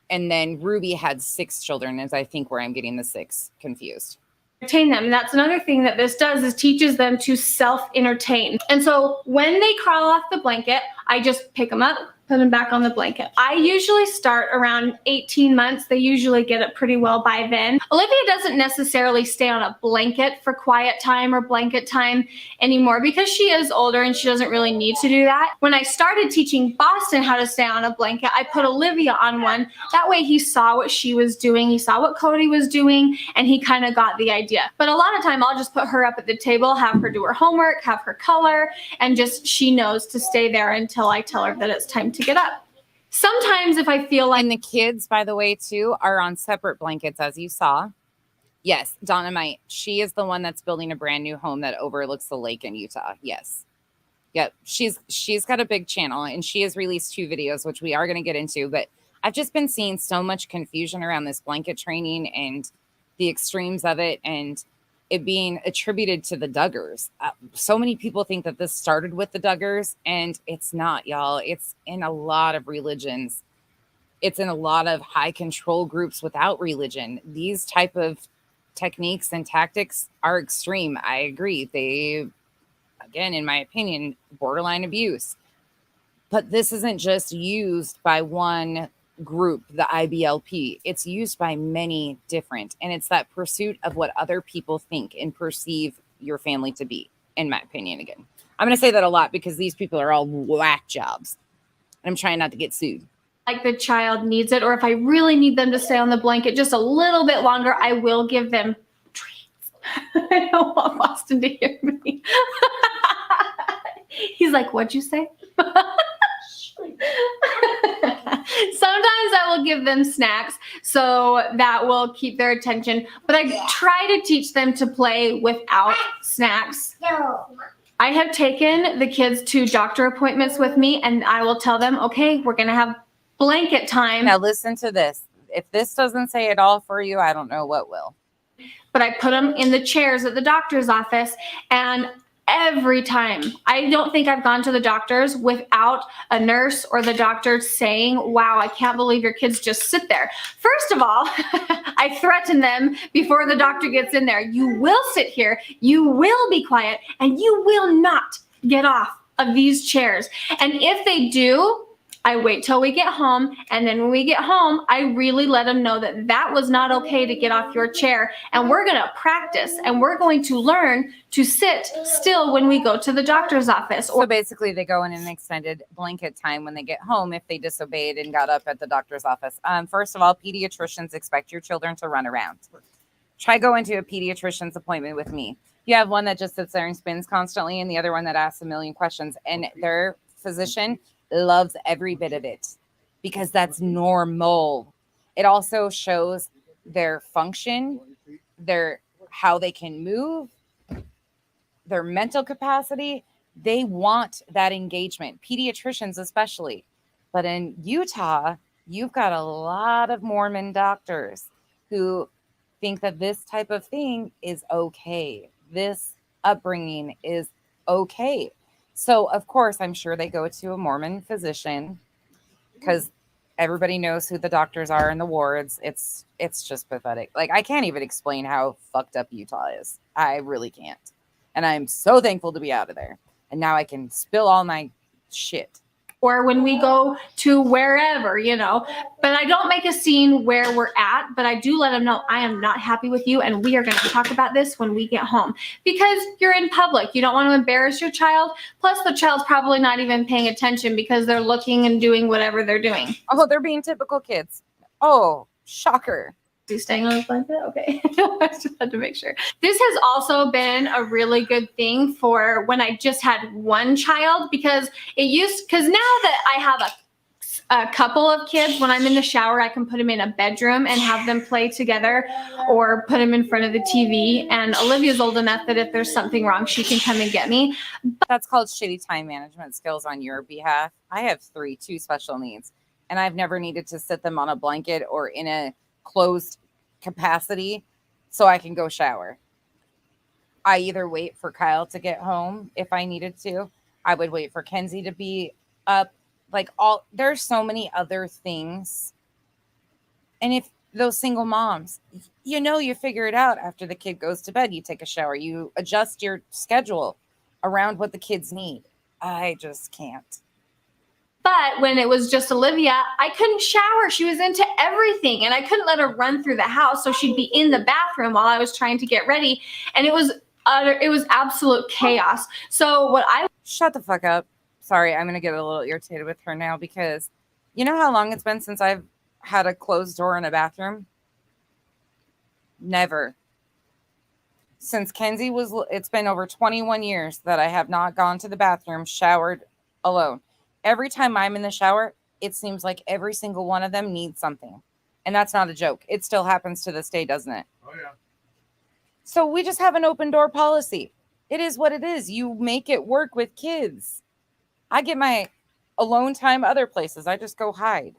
then Ruby had 6 children, is I think where I'm getting the 6 confused. entertain them. And that's another thing that this does is teaches them to self-entertain. And so when they crawl off the blanket, I just pick them up, put them back on the blanket. I usually start around 18 months. They usually get it pretty well by then. Olivia doesn't necessarily stay on a blanket for quiet time or blanket time anymore because she is older and she doesn't really need to do that. When I started teaching Boston how to stay on a blanket, I put Olivia on one. That way he saw what she was doing. He saw what Cody was doing and he kind of got the idea. But a lot of time I'll just put her up at the table, have her do her homework, have her color, and just she knows to stay there until I tell her that it's time to get up. Sometimes if I feel like... And the kids, by the way, too, are on separate blankets, as you saw. Yes, Dynamite. She is the one that's building a brand new home that overlooks the lake in Utah. Yes. Yep. She's got a big channel, and she has released 2 videos, which we are going to get into. But I've just been seeing so much confusion around this blanket training and the extremes of it, and it being attributed to the Duggars. So many people think that this started with the Duggars, and it's not, y'all. It's in a lot of religions. It's in a lot of high control groups without religion. These type of techniques and tactics are extreme. I agree. They, again, in my opinion, borderline abuse. But this isn't just used by one group, the IBLP. It's used by many different, and it's that pursuit of what other people think and perceive your family to be, in my opinion. Again, I'm going to say that a lot because these people are all whack jobs. I'm trying not to get sued. Like the child needs it, or if I really need them to stay on the blanket just a little bit longer, I will give them treats. I don't want Boston to hear me. He's like, what'd you say? Sometimes I will give them snacks, so that will keep their attention. But I try to teach them to play without snacks. I have taken the kids to doctor appointments with me, and I will tell them, okay, we're going to have blanket time. Now listen to this. If this doesn't say it all for you, I don't know what will. But I put them in the chairs at the doctor's office, and every time, I don't think I've gone to the doctor's without a nurse or the doctor saying, wow, I can't believe your kids just sit there. First of all, I threaten them before the doctor gets in there. You will sit here, you will be quiet, and you will not get off of these chairs. And if they do, I wait till we get home, and then when we get home, I really let them know that that was not okay to get off your chair, and we're going to practice, and we're going to learn to sit still when we go to the doctor's office. So basically, they go in an extended blanket time when they get home if they disobeyed and got up at the doctor's office. First of all, pediatricians expect your children to run around. Try going to a pediatrician's appointment with me. You have one that just sits there and spins constantly, and the other one that asks a million questions, and their physician loves every bit of it because that's normal. It also shows their function, their how they can move, their mental capacity. They want that engagement, pediatricians especially. But in Utah, you've got a lot of Mormon doctors who think that this type of thing is okay. This upbringing is okay. So, of course, I'm sure they go to a Mormon physician because everybody knows who the doctors are in the wards. It's just pathetic. Like, I can't even explain how fucked up Utah is. I really can't. And I'm so thankful to be out of there. And now I can spill all my shit. Or when we go to wherever, but I don't make a scene where we're at, but I do let them know I am not happy with you, and we are going to talk about this when we get home, because you're in public. You don't want to embarrass your child. Plus, the child's probably not even paying attention because they're looking and doing whatever they're doing. Oh, they're being typical kids. Oh, shocker. Is staying on the blanket? Okay. I just had to make sure. This has also been a really good thing for when I just had one child, because now that I have a couple of kids, when I'm in the shower, I can put them in a bedroom and have them play together, or put them in front of the TV. And Olivia's old enough that if there's something wrong, she can come and get me. That's called shitty time management skills on your behalf. I have two special needs, and I've never needed to sit them on a blanket or in a closed capacity so I can go shower. I either wait for Kyle to get home if I needed to. I would wait for Kenzie to be up. There's so many other things. And if those single moms, you figure it out after the kid goes to bed. You take a shower, you adjust your schedule around what the kids need. I just can't. But when it was just Olivia, I couldn't shower. She was into everything, and I couldn't let her run through the house, so she'd be in the bathroom while I was trying to get ready, and it was absolute chaos. So shut the fuck up. Sorry, I'm going to get a little irritated with her now, because you know how long it's been since I've had a closed door in a bathroom? Never. Since Kenzie it's been over 21 years that I have not gone to the bathroom, showered alone. Every time I'm in the shower, it seems like every single one of them needs something. And that's not a joke. It still happens to this day, doesn't it? Oh, yeah. So we just have an open door policy. It is what it is. You make it work with kids. I get my alone time other places. I just go hide.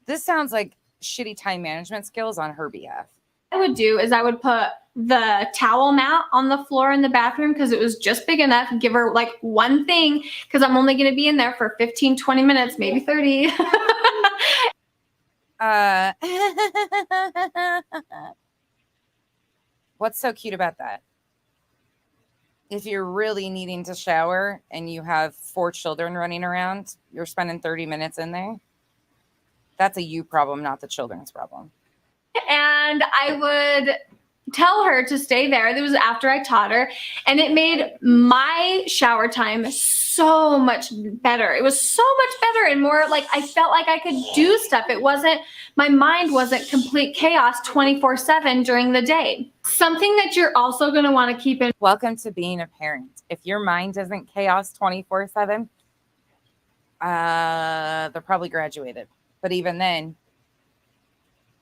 This sounds like shitty time management skills on her behalf. What I would do is I would put the towel mat on the floor in the bathroom, because it was just big enough. Give her one thing, because I'm only going to be in there for 15, 20 minutes, maybe 30. What's so cute about that? If you're really needing to shower and you have 4 children running around, you're spending 30 minutes in there. That's a you problem, not the children's problem. And I would tell her to stay there. It was after I taught her, and it made my shower time so much better. It was so much better and more I felt like I could do stuff. My mind wasn't complete chaos 24/7 during the day. Something that you're also going to want to keep in. Welcome to being a parent. If your mind isn't chaos 24/7, they're probably graduated. But even then,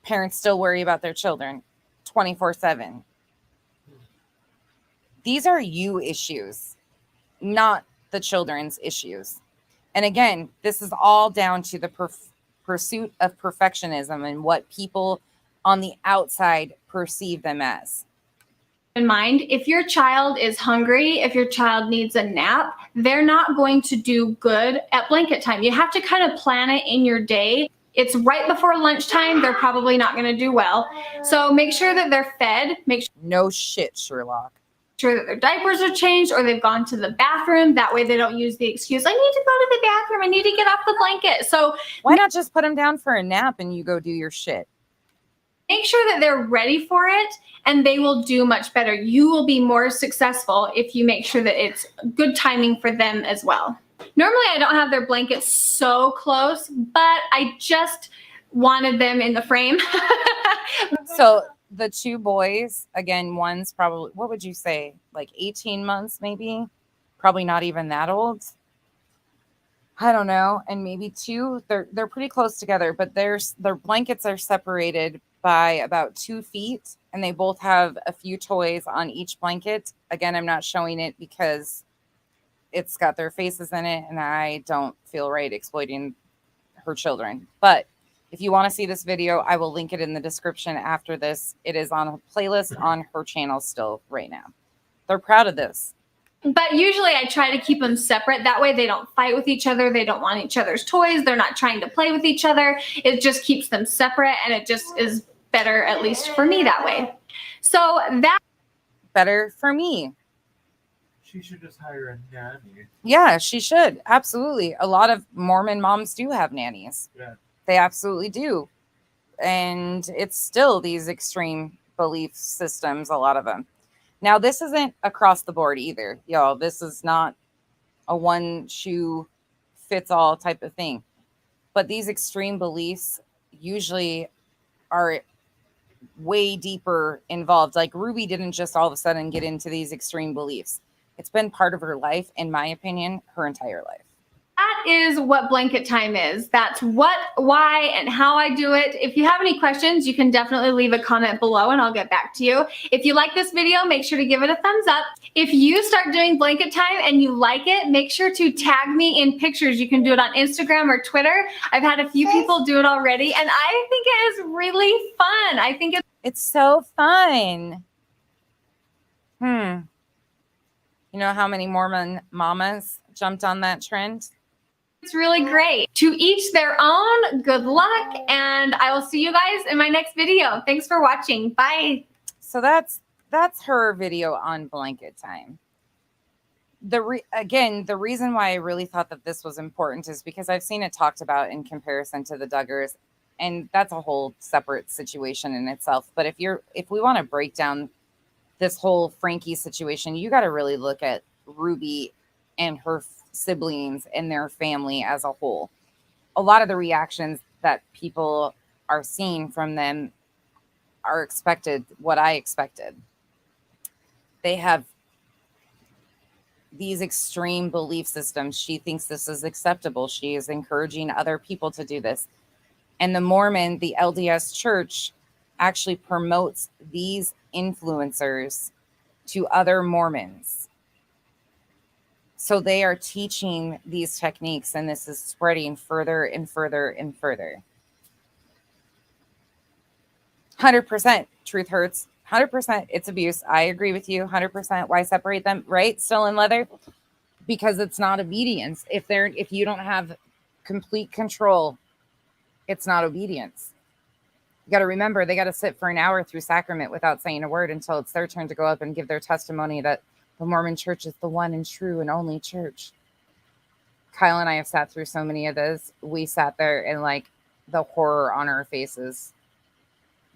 parents still worry about their children 24/7. These are you issues, not the children's issues. And again, this is all down to the pursuit of perfectionism and what people on the outside perceive them as. In mind, if your child is hungry, if your child needs a nap, they're not going to do good at blanket time. You have to kind of plan it in your day. It's right before lunchtime. They're probably not going to do well. So make sure that they're fed. Make No shit, Sherlock. sure that their diapers are changed or they've gone to the bathroom. That way they don't use the excuse, I need to go to the bathroom. I need to get off the blanket. So why not just put them down for a nap and you go do your shit? make sure that they're ready for it, and they will do much better. You will be more successful if you make sure that it's good timing for them as well. Normally, I don't have their blankets so close, but I just wanted them in the frame. So the two boys, again, one's probably, what would you say, like 18 months maybe? Probably not even that old. I don't know. And maybe two, they're pretty close together, but their blankets are separated by about 2 feet, and they both have a few toys on each blanket. Again, I'm not showing it because it's got their faces in it, and I don't feel right exploiting her children. But if you want to see this video, I will link it in the description after this. It is on a playlist on her channel still right now. They're proud of this. But usually I try to keep them separate. That way they don't fight with each other. They don't want each other's toys. They're not trying to play with each other. It just keeps them separate, and it just is better, at least for me, that way. So that's better for me. She should just hire a nanny. Yeah, she should. Absolutely. A lot of Mormon moms do have nannies. Yeah. They absolutely do. And it's still these extreme belief systems, a lot of them. Now, this isn't across the board either, y'all. This is not a one shoe fits all type of thing. But these extreme beliefs usually are way deeper involved. Like Ruby didn't just all of a sudden get into these extreme beliefs. It's been part of her life, in my opinion, her entire life. That is what blanket time is. That's what, why, and how I do it. If you have any questions, you can definitely leave a comment below and I'll get back to you. If you like this video, make sure to give it a thumbs up. If you start doing blanket time and you like it, make sure to tag me in pictures. You can do it on Instagram or Twitter. I've had a few people do it already, and I think it is really fun. I think it's so fun. You know how many Mormon mamas jumped on that trend? It's really great. To each their own. Good luck, and I will see you guys in my next video. Thanks for watching. Bye. So that's her video on blanket time. Again, the reason why I really thought that this was important is because I've seen it talked about in comparison to the Duggars, and that's a whole separate situation in itself. But if we want to break down this whole Frankie situation, you got to really look at Ruby and her siblings and their family as a whole. A lot of the reactions that people are seeing from them are expected, what I expected. They have these extreme belief systems. She thinks this is acceptable. She is encouraging other people to do this. And the Mormon, the LDS church, actually promotes these influencers to other Mormons. So they are teaching these techniques, and this is spreading further and further and further. 100% truth hurts. 100% it's abuse. I agree with you. 100%. Why separate them? Right? Still in leather? Because it's not obedience. If you don't have complete control, it's not obedience. You got to remember, they got to sit for an hour through sacrament without saying a word until it's their turn to go up and give their testimony that the Mormon church is the one and true and only church. Kyle and I have sat through so many of those. We sat there and like the horror on our faces.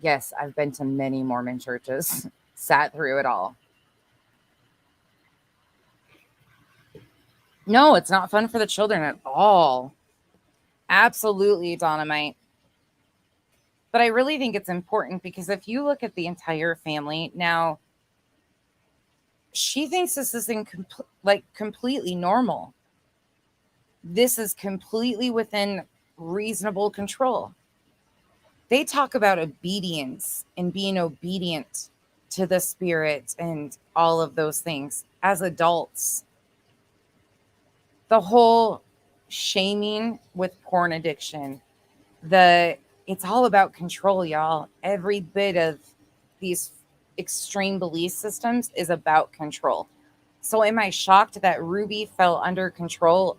Yes, I've been to many Mormon churches, sat through it all. No, it's not fun for the children at all. Absolutely, Dynamite. But I really think it's important because if you look at the entire family now, she thinks this is completely normal. This is completely within reasonable control. They talk about obedience and being obedient to the spirit and all of those things. As adults, the whole shaming with porn addiction, it's all about control, y'all. Every bit of these extreme belief systems is about control. So am I shocked that Ruby fell under control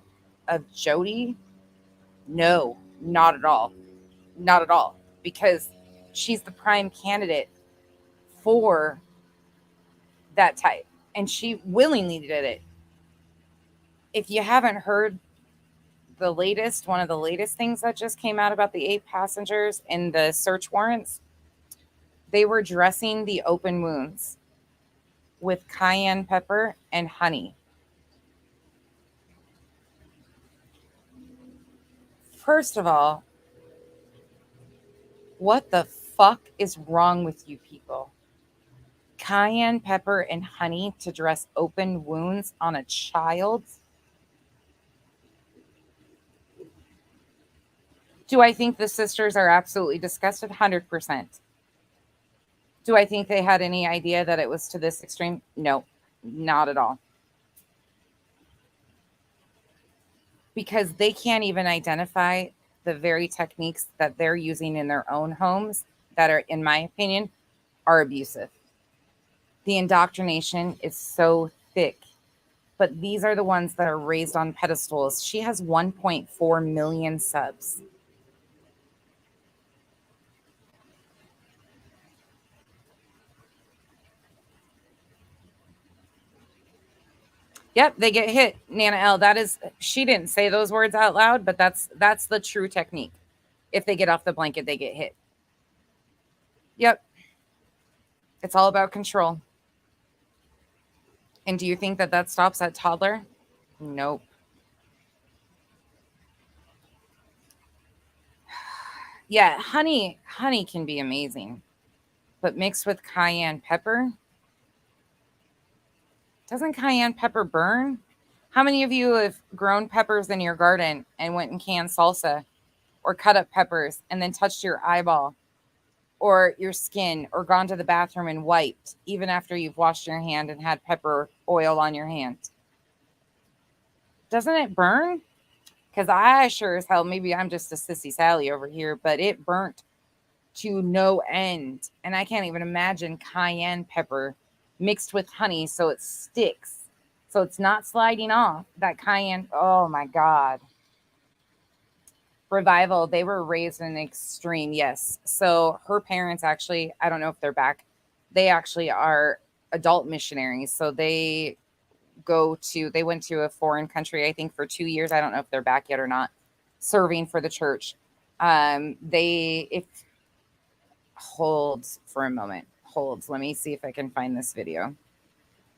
of Jody? No, not at all. Not at all. Because she's the prime candidate for that type. And she willingly did it. If you haven't heard one of the latest things that just came out about the 8 passengers in the search warrants, they were dressing the open wounds with cayenne pepper and honey. First of all, what the fuck is wrong with you people? Cayenne pepper and honey to dress open wounds on a child? Do I think the sisters are absolutely disgusted? 100%. Do I think they had any idea that it was to this extreme? No, not at all. Because they can't even identify the very techniques that they're using in their own homes that are, in my opinion, are abusive. The indoctrination is so thick, but these are the ones that are raised on pedestals. She has 1.4 million subs. Yep, they get hit, Nana L. She didn't say those words out loud, but that's the true technique. If they get off the blanket, they get hit. Yep. It's all about control. And do you think that stops at toddler? Nope. Yeah, honey can be amazing, but mixed with cayenne pepper, doesn't cayenne pepper burn? How many of you have grown peppers in your garden and went and canned salsa, or cut up peppers and then touched your eyeball or your skin, or gone to the bathroom and wiped even after you've washed your hand and had pepper oil on your hand? Doesn't it burn? Because I sure as hell, maybe I'm just a sissy Sally over here, but it burnt to no end. And I can't even imagine cayenne pepper mixed with honey so it sticks, so it's not sliding off. That cayenne, oh my God. Revival, they were raised in an extreme, yes. So her parents actually, I don't know if they're back, they actually are adult missionaries. So they went to a foreign country, I think, for 2 years. I don't know if they're back yet or not, serving for the church. Holds for a moment. Holds. Let me see if I can find this video.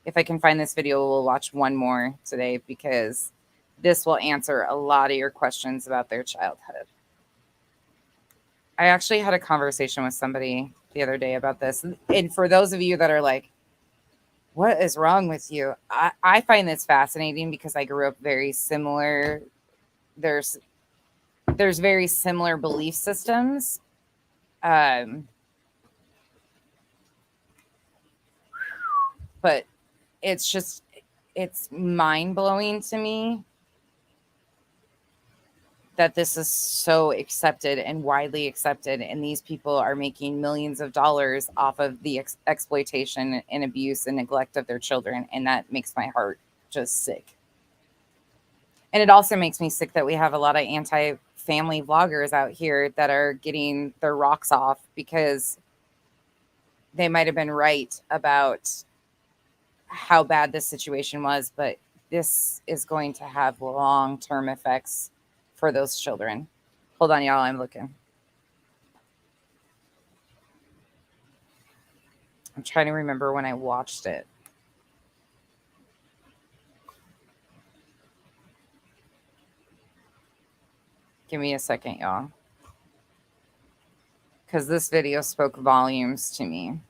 If I can find this video, we'll watch one more today, because this will answer a lot of your questions about their childhood. I actually had a conversation with somebody the other day about this. And for those of you that are like, what is wrong with you? I find this fascinating because I grew up very similar. There's very similar belief systems. But it's mind-blowing to me that this is so accepted and widely accepted, and these people are making millions of dollars off of the exploitation and abuse and neglect of their children, and that makes my heart just sick. And it also makes me sick that we have a lot of anti-family vloggers out here that are getting their rocks off because they might have been right about how bad this situation was, but this is going to have long-term effects for those children. Hold on, y'all. I'm looking. I'm trying to remember when I watched it. Give me a second, y'all. Because this video spoke volumes to me.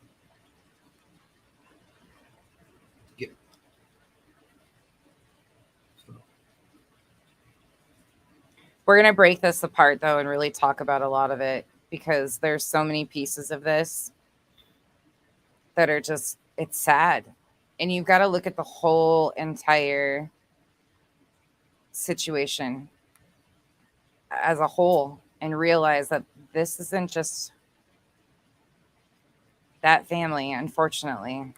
We're going to break this apart, though, and really talk about a lot of it, because there's so many pieces of this. that are just, it's sad. And you've got to look at the whole entire situation as a whole and realize that this isn't just that family, unfortunately.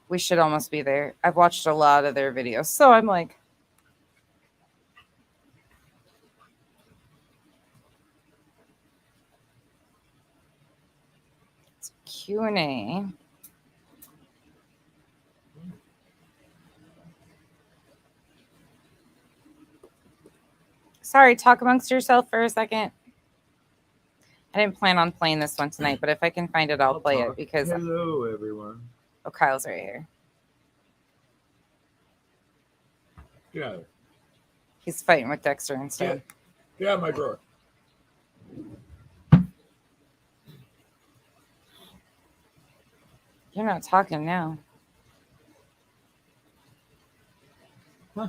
We should almost be there. I've watched a lot of their videos, so I'm like, it's Q&A. Sorry, talk amongst yourself for a second. I didn't plan on playing this one tonight, but if I can find it, I'll play it because... Hello, everyone. Oh, Kyle's right here. Yeah. He's fighting with Dexter instead. Get out of my drawer. You're not talking now. Huh?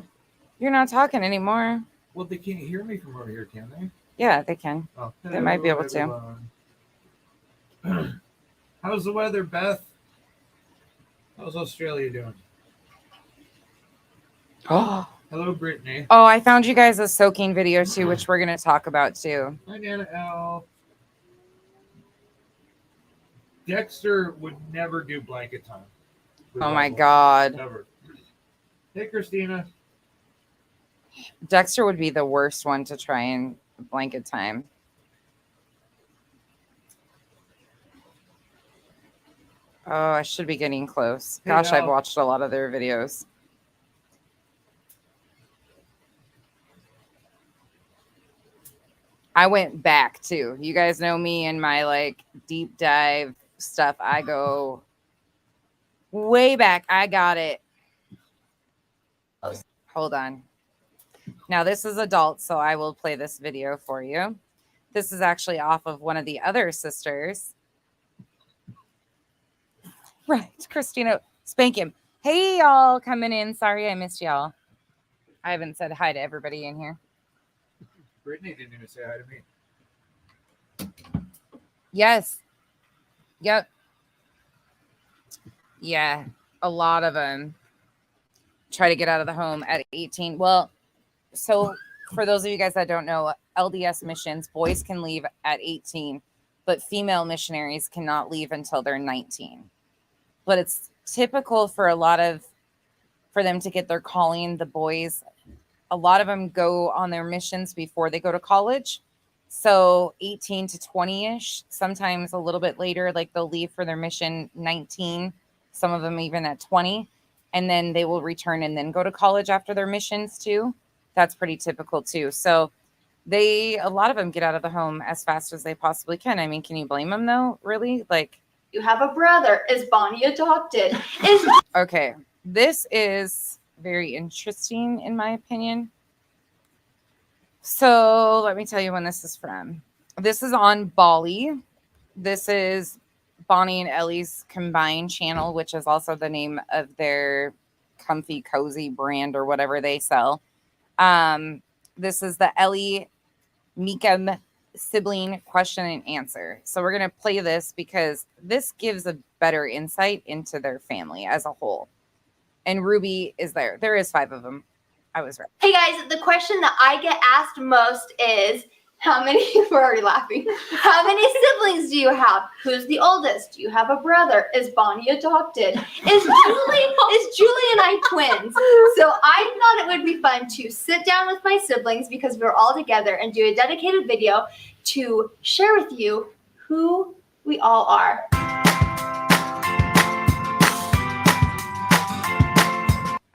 You're not talking anymore. Well, they can't hear me from over here, can they? Yeah, they can. Oh, They might be able to. How's the weather, Beth? How's Australia doing? Oh, Hello, Brittany. I found you guys a soaking video too, which we're going to talk about too. Hi, Nana L. Dexter would never do blanket time. Oh my God. Never. Hey, Christina. Dexter would be the worst one to try and blanket time. Oh, I should be getting close. Hey, Gosh, I've Al. watched a lot of their videos. I went back too. You guys know me and my like deep dive stuff. I go way back. I got it. Hold on. Now this is adult, so I will play this video for you. This is actually off of one of the other sisters. Right, Christina, spank him. Hey, y'all coming in. Sorry I missed y'all. I haven't said hi to everybody in here. Brittany didn't even say hi to me. Yes. Yep. Yeah, a lot of them try to get out of the home at 18. Well, so for those of you guys that don't know, LDS missions, boys can leave at 18, but female missionaries cannot leave until they're 19. But it's typical for for them to get their calling. The boys, a lot of them go on their missions before they go to college. So 18 to 20-ish, sometimes a little bit later, like they'll leave for their mission 19, some of them even at 20, and then they will return and then go to college after their missions too. That's pretty typical too. So a lot of them get out of the home as fast as they possibly can. I mean, can you blame them though? Really? Like, You have a brother. Is Bonnie adopted? okay, this is very interesting in my opinion. So let me tell you when this is from. This is on Bali. This is Bonnie and Ellie's combined channel, which is also the name of their comfy cozy brand or whatever they sell. This is the Ellie Mika sibling question and answer. So we're going to play this because this gives a better insight into their family as a whole. And Ruby is there. There is 5 of them. I was right. Hey guys, the question that I get asked most is, we're already laughing. How many siblings do you have? Who's the oldest? Do you have a brother? Is Bonnie adopted? Is Julie and I twins? So I thought it would be fun to sit down with my siblings because we're all together and do a dedicated video to share with you who we all are.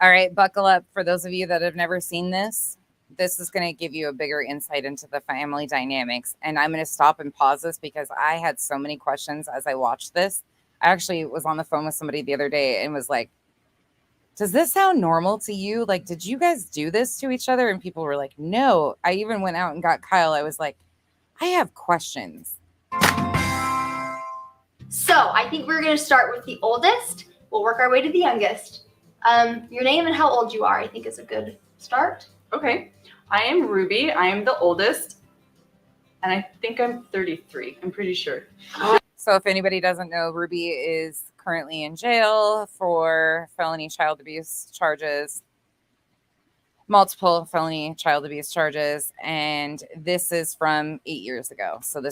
All right, buckle up. For those of you that have never seen this, this is going to give you a bigger insight into the family dynamics. And I'm going to stop and pause this because I had so many questions as I watched this. I actually was on the phone with somebody the other day and was like, does this sound normal to you? Like, did you guys do this to each other? And people were like, no. I even went out and got Kyle. I was like, I have questions. So I think we're going to start with the oldest. We'll work our way to the youngest. Your name and how old you are, I think is a good start. Okay. I am Ruby. I am the oldest. And I think I'm 33. I'm pretty sure. So if anybody doesn't know, Ruby is currently in jail for felony child abuse charges, multiple felony child abuse charges. And this is from 8 years ago. So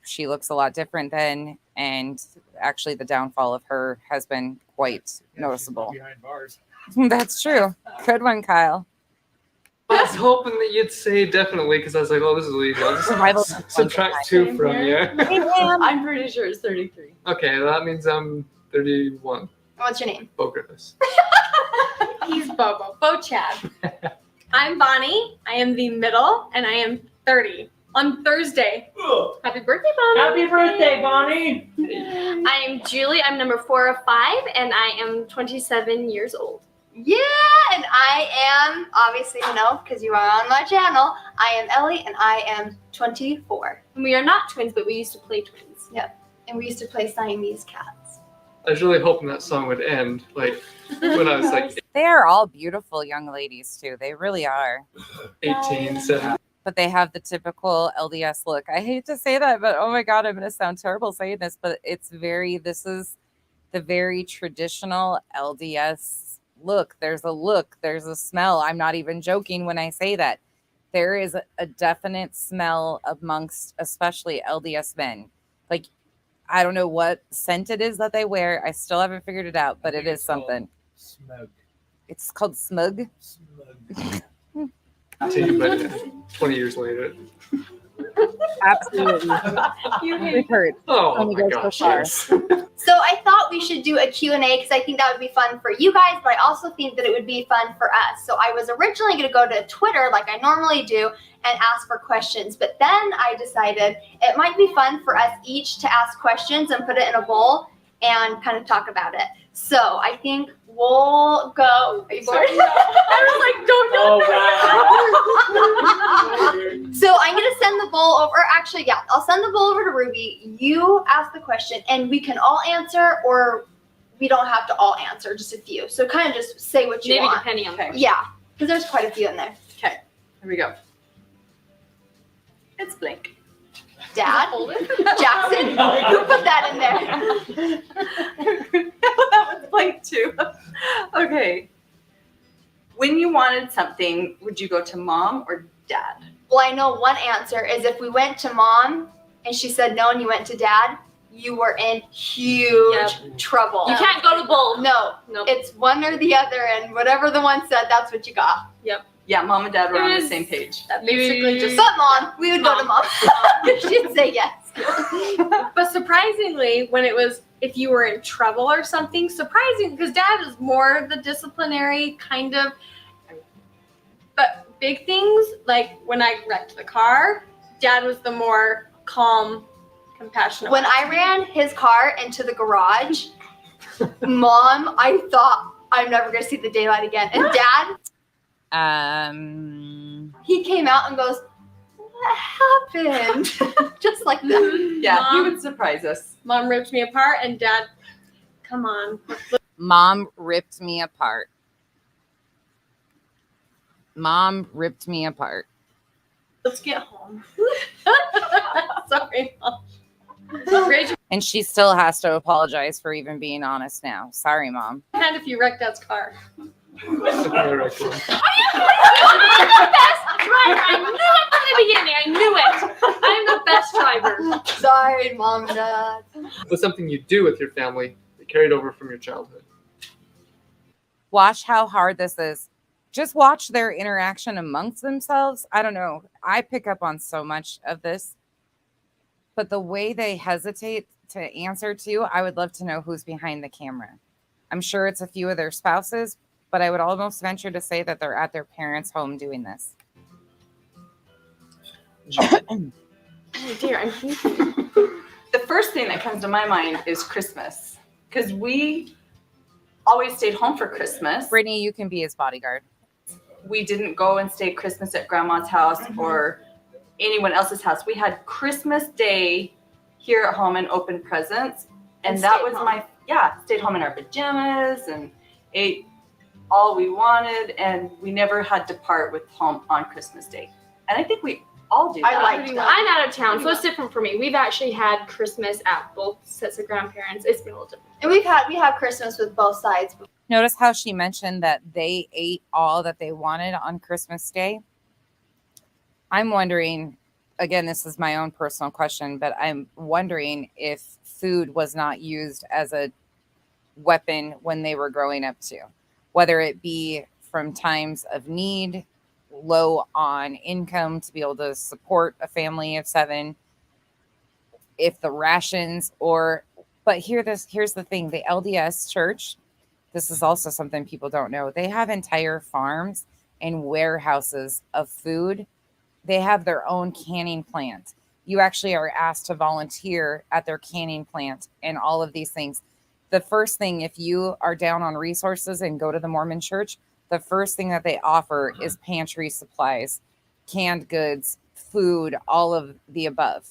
she looks a lot different then. And actually the downfall of her has been quite noticeable. Behind bars. That's true. Good one, Kyle. I was hoping that you'd say definitely because I was like, oh, this is easy. I'll Survival just subtract 2 from you. I'm pretty sure it's 33. Okay, that means I'm 31. What's your name? Bo Griffiths. He's Bobo. Bo Chad. I'm Bonnie. I am the middle, and I am 30 on Thursday. Happy birthday, Bonnie. Happy birthday, Bonnie. I am Julie. I'm number 4 of 5, and I am 27 years old. Yeah, and I am, obviously you know, because you are on my channel, I am Ellie, and I am 24. And we are not twins, but we used to play twins. Yep, and we used to play Siamese cats. I was really hoping that song would end, like, when I was like They are all beautiful young ladies too. They really are. 18, 17. But they have the typical LDS look. I hate to say that, but oh my God, I'm going to sound terrible saying this, but this is the very traditional LDS look. There's a smell. I'm not even joking when I say that. There is a definite smell amongst especially LDS men. Like, I don't know what scent it is that they wear. I still haven't figured it out, but it is something. Smug. It's called smug. Smug. Tell you, but 20 years later. Absolutely. We've heard. Oh Only my goes so gosh, far. yes. So I thought we should do a Q&A because I think that would be fun for you guys, but I also think that it would be fun for us. So I was originally going to go to Twitter like I normally do and ask for questions, but then I decided it might be fun for us each to ask questions and put it in a bowl and kind of talk about it. So I think we'll go. Are you bored? I was like, don't know. Oh, wow. So I'm going to send the bowl over. Actually, yeah, I'll send the bowl over to Ruby. You ask the question, and we can all answer, or we don't have to all answer, just a few. So kind of just say what you Maybe want. depending on the Yeah, because there's quite a few in there. Okay, here we go. It's blank. Dad? Jackson? Who put that in there? That was blank too. Okay. When you wanted something, would you go to mom or dad? Well, I know one answer is if we went to mom and she said no and you went to dad, you were in huge trouble. You can't go to both. No, Nope. it's one or the other, and whatever the one said, that's what you got. Yeah, mom and dad were on the There's- same page. Basically just. But mom, we would go to mom. She'd say yes. But surprisingly, when it was if you were in trouble or something, surprising because dad is more the disciplinary kind of. But big things like when I wrecked the car, dad was the more calm, compassionate. When I ran his car into the garage, mom, I thought I'm never gonna see the daylight again. And dad, he came out and goes, "What happened?" Just like that. Yeah, he Mom- would surprise us. Mom ripped me apart, and dad, come on. Mom ripped me apart. Mom ripped me apart. Let's get home. Sorry, Mom. Raise your And she still has to apologize for even being honest now. Sorry, Mom. hand if you wrecked dad's car. Correct. I'm the best driver. I knew it from the beginning. I knew it. I'm the best driver. Sorry, mom and dad. What's something you do with your family that carried over from your childhood? Watch how hard this is. Just watch their interaction amongst themselves. I don't know. I pick up on so much of this. But the way they hesitate to answer to, I would love to know who's behind the camera. I'm sure it's a few of their spouses, but I would almost venture to say that they're at their parents' home doing this. Oh dear, I'm thinking. The first thing that comes to my mind is Christmas, because we always stayed home for Christmas. Brittany, you can be his bodyguard. We didn't go and stay Christmas at grandma's house or anyone else's house. We had Christmas Day here at home and opened presents. And that stayed was home. stayed home in our pajamas and ate all we wanted. And we never had to part with home on Christmas Day. And I think we all do I that. like that. I'm out of town, so it's different for me. We've actually had Christmas at both sets of grandparents. It's been a little different. And we have Christmas with both sides. Notice how she mentioned that they ate all that they wanted on Christmas Day. I'm wondering, again, this is my own personal question, but I'm wondering if food was not used as a weapon when they were growing up too, whether it be from times of need, low on income to be able to support a family of 7, if the rations but here's the thing, the LDS church, this is also something people don't know. They have entire farms and warehouses of food. They have their own canning plant. You actually are asked to volunteer at their canning plant and all of these things. The first thing, if you are down on resources and go to the Mormon church, the first thing that they offer is pantry supplies, canned goods, food, all of the above.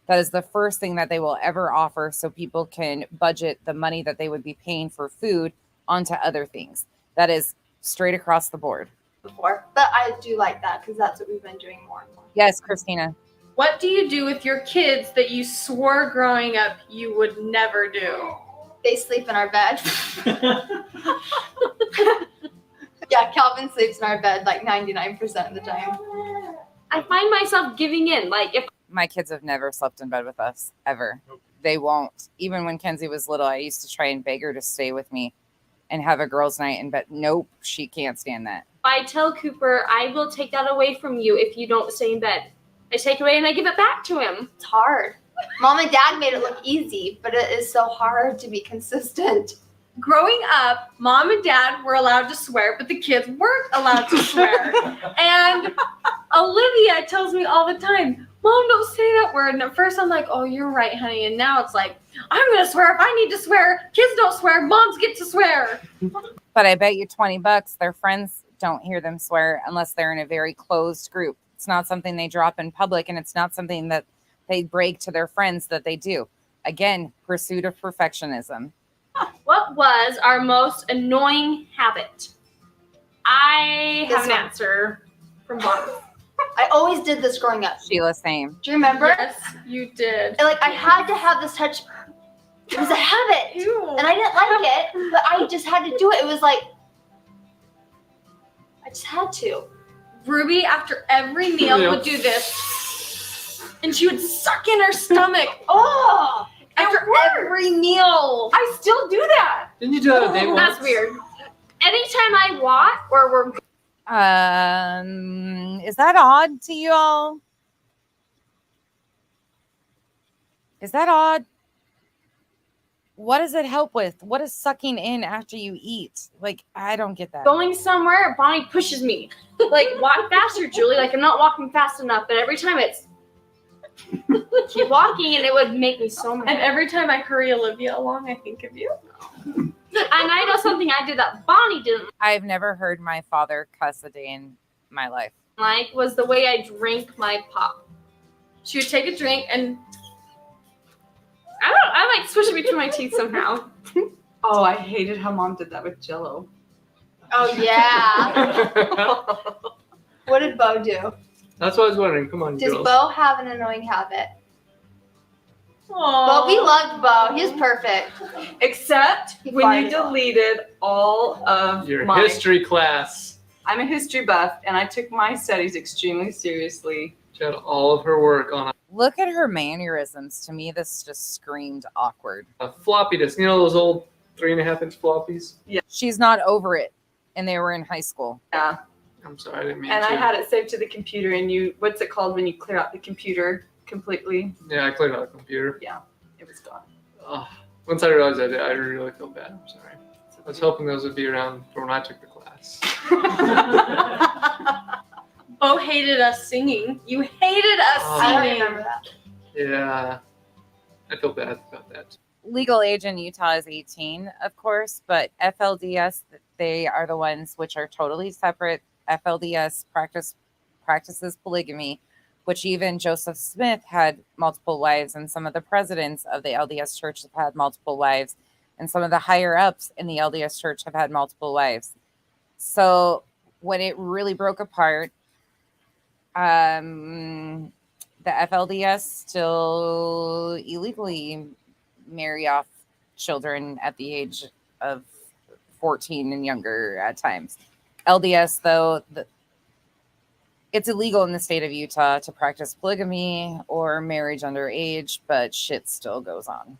That is the first thing that they will ever offer, so people can budget the money that they would be paying for food onto other things. That is straight across the board. Before, but I do like that because that's what we've been doing more and more. Yes, Christina. What do you do with your kids that you swore growing up you would never do? They sleep in our bed. Yeah, Calvin sleeps in our bed like 99% of the time. I find myself giving in. Like if My kids have never slept in bed with us, ever. They won't. Even when Kenzie was little, I used to try and beg her to stay with me and have a girls' night in bed. Nope, she can't stand that. I tell Cooper, I will take that away from you if you don't stay in bed. I take it away and I give it back to him. It's hard. Mom and Dad made it look easy, but it is so hard to be consistent. Growing up, Mom and Dad were allowed to swear, but the kids weren't allowed to swear. And Olivia tells me all the time, Mom, don't say that word. And at first I'm like, oh, you're right, honey. And now it's like, I'm going to swear if I need to swear. Kids don't swear. Moms get to swear. But I bet you $20 their friends don't hear them swear unless they're in a very closed group. It's not something they drop in public, and it's not something that they break to their friends that they do. Again, pursuit of perfectionism. What was our most annoying habit? I have an answer from Bob. I always did this growing up. Sheila, same. Do you remember? Yes, you did. And like I had to have this touch. It was a habit. Ew. And I didn't like it, but I just had to do it. It was like, I just had to. Ruby, after every meal, would do this. And she would suck in her stomach. Oh, After every meal. I still do that. Didn't you do that on day one? That's weird. Anytime I walk or we're Is that odd to you all? Is that odd? What does it help with? What is sucking in after you eat? Like, I don't get that. going somewhere, Bonnie pushes me. Like, walk faster, Julie. Like, I'm not walking fast enough. But every time it's keep walking, and it would make me so mad. And every time I hurry Olivia along, I think of you. And I know something I did that Bonnie didn't I've never heard my father cuss a day in my life. like was the way I drank my pop. She would take a drink and I like swish it between my teeth somehow. Oh, I hated how Mom did that with Jell-O. Oh yeah. What did Bo do? That's what I was wondering. Come on, Does girls. Bo have an annoying habit? Aww. But we loved Bo. He was perfect. Except He when you farted. deleted all of Your my... history class. I'm a history buff, and I took my studies extremely seriously. She had all of her work on Look at her mannerisms. To me, this just screamed awkward. a floppy disk. You know those old 3.5-inch floppies? She's not over it. And they were in high school. Yeah. I'm sorry, I didn't mean And to. I had it saved to the computer, and what's it called when you clear out the computer completely? Yeah, I cleared out the computer. It was gone. Oh, once I realized I did, I really feel bad. I'm sorry. I was hoping those would be around for when I took the class. Bo hated us singing. You hated us Oh. I don't singing. remember that. Yeah, I feel bad about that. Legal age in Utah is 18, of course, but FLDS, they are the ones which are totally separate. FLDS practices polygamy, which even Joseph Smith had multiple wives, and some of the presidents of the LDS church have had multiple wives, and some of the higher ups in the LDS church have had multiple wives. So when it really broke apart, The FLDS still illegally marry off children at the age of 14 and younger at times. LDS, though, it's illegal in the state of Utah to practice polygamy or marriage underage, but shit still goes on.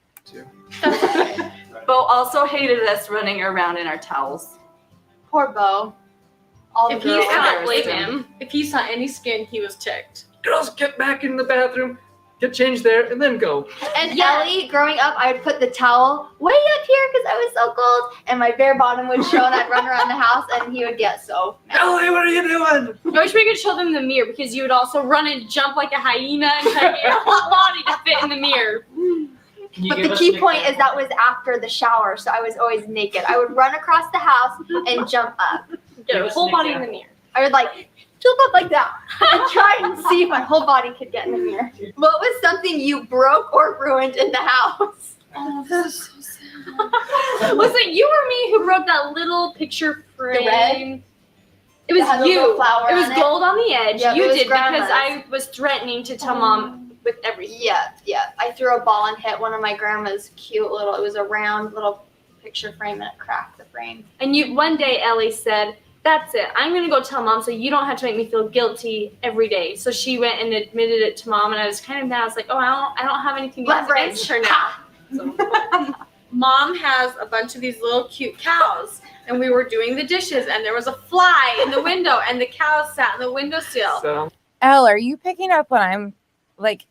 Bo also hated us running around in our towels. Poor Bo. All the If he girls. saw blame him. If he saw any skin, he was ticked. Girls, get back in the bathroom, get changed there, and then go. And Ellie, growing up, I would put the towel way up here because I was so cold, and my bare bottom would show, and I'd run around the house, and he would get so mad. Ellie, what are you doing? I wish we could show them the mirror because you would also run and jump like a hyena and try to get your whole body to fit in the mirror. But the key point is that was after the shower, so I was always naked. I would run across the house and jump up. Get your whole body in the mirror. I would like jump up like that and try and see if my whole body could get in the mirror. What was something you broke or ruined in the house? Oh, this is so sad. Was it you or me who broke that little picture frame? The red? It was That had a you. little flower It was on it? gold on the edge. Yep, you it was did grandma's. because I was threatening to tell mom with everything. Yeah. I threw a ball and hit one of my grandma's cute little, it was a round little picture frame and it cracked the frame. And one day Ellie said, "That's it. I'm gonna go tell mom so you don't have to make me feel guilty every day." So she went and admitted it to mom, and I was kind of mad. I was like, "Oh, I don't have anything to use against her now." So, mom has a bunch of these little cute cows, and we were doing the dishes, and there was a fly in the window, and the cow sat in the windowsill. So, Elle, are you picking up when I'm like,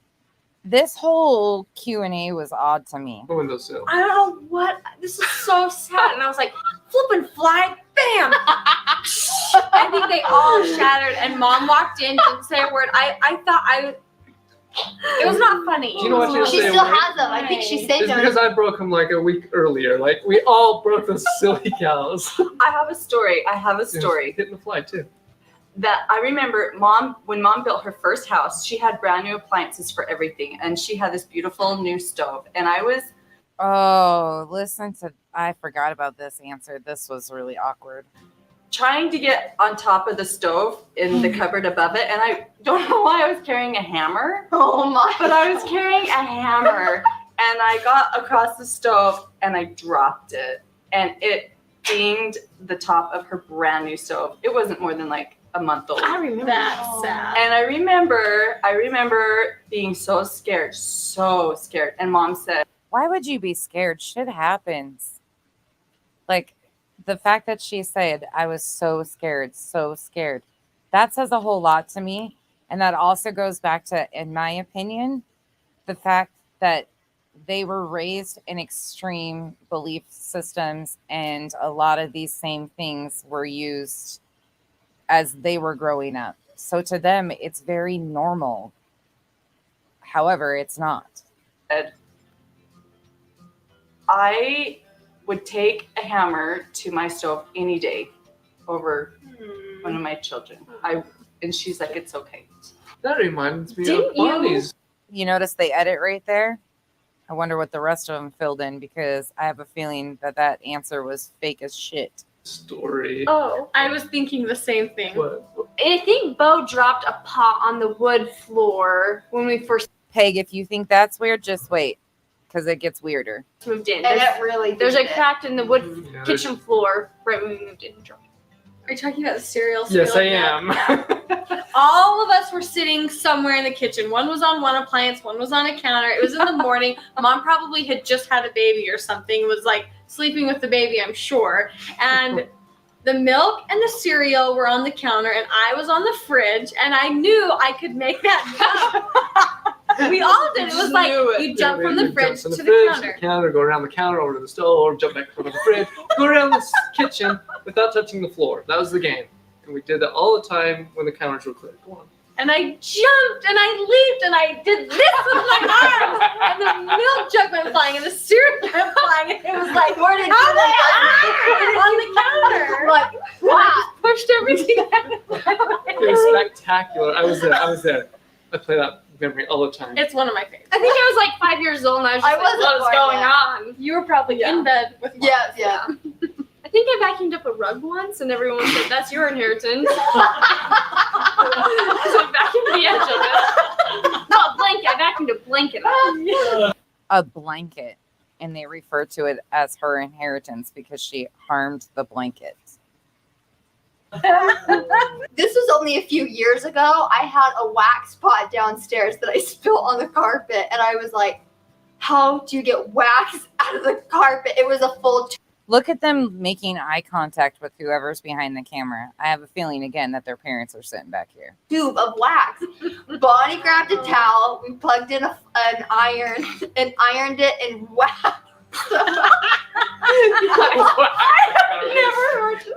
this whole Q&A was odd to me. the windowsill. I don't know what. This is so sad. And I was like, flipping fly, bam! I think they all shattered, and mom walked in, didn't say a word. I thought it was not funny. Do you know what She Stay still away. has them. I think she saved It's them. because I broke them like a week earlier. Like, we all broke those silly cows. I have a story. Hitting the fly, too. That I remember when mom built her first house, she had brand new appliances for everything. And she had this beautiful new stove. And I was Oh, I forgot about this answer. This was really awkward. trying to get on top of the stove in the cupboard above it. And I don't know why I was carrying a hammer, Oh my. but I was carrying a hammer. And I got across the stove and I dropped it. And it dinged the top of her brand new stove. It wasn't more than like a month old. I remember that. Sad. And I remember being so scared. And mom said, Why would you be scared? Shit happens. Like, the fact that she said, I was so scared, that says a whole lot to me. And that also goes back to, in my opinion, the fact that they were raised in extreme belief systems, and a lot of these same things were used as they were growing up. So to them, it's very normal. However, it's not. I would take a hammer to my stove any day over one of my children. And she's like, it's okay. That reminds me Didn't of Bonnie's You notice they edit right there? I wonder what the rest of them filled in, because I have a feeling that answer was fake as shit. story. Oh, I was thinking the same thing. What? I think Bo dropped a pot on the wood floor when we first Peg, if you think that's weird, just wait, because it gets weirder. moved in. And it really There's a did. crack in the wood Yeah, kitchen floor right when we moved in. Are you talking about the cereal? Yes, I spilling milk? am. All of us were sitting somewhere in the kitchen. One was on one appliance, one was on a counter. It was in the morning. Mom probably had just had a baby or something, was like sleeping with the baby, I'm sure. And the milk and the cereal were on the counter, and I was on the fridge, and I knew I could make that jump. We all did. It was like you jump from the fridge to the counter. Go around the counter, over to the stove, or jump back from the fridge, go around the kitchen without touching the floor. That was the game. And we did that all the time when the counters were clear. Go on. And I jumped and I leaped and I did this with my arms, and the milk jug went flying and the cereal went flying, and it was like, Where did how you did land? on the counter? Like, I pushed everything out. It was spectacular. I was there. I play that memory all the time. It's one of my favorites. I think I was like 5 years old, and I was just I like, wasn't what is born going yet. on? You were probably in bed with mom. yeah. I think think I vacuumed up a rug once, and everyone said, that's your inheritance. So I vacuumed the edge of it. No, a blanket. I vacuumed a blanket up. A blanket, and they refer to it as her inheritance because she harmed the blanket. This was only a few years ago. I had a wax pot downstairs that I spilled on the carpet, and I was like, how do you get wax out of the carpet? It was a full Look at them making eye contact with whoever's behind the camera. I have a feeling, again, that their parents are sitting back here. tube of wax. Bonnie grabbed a towel, we plugged in an iron, and ironed it and waxed.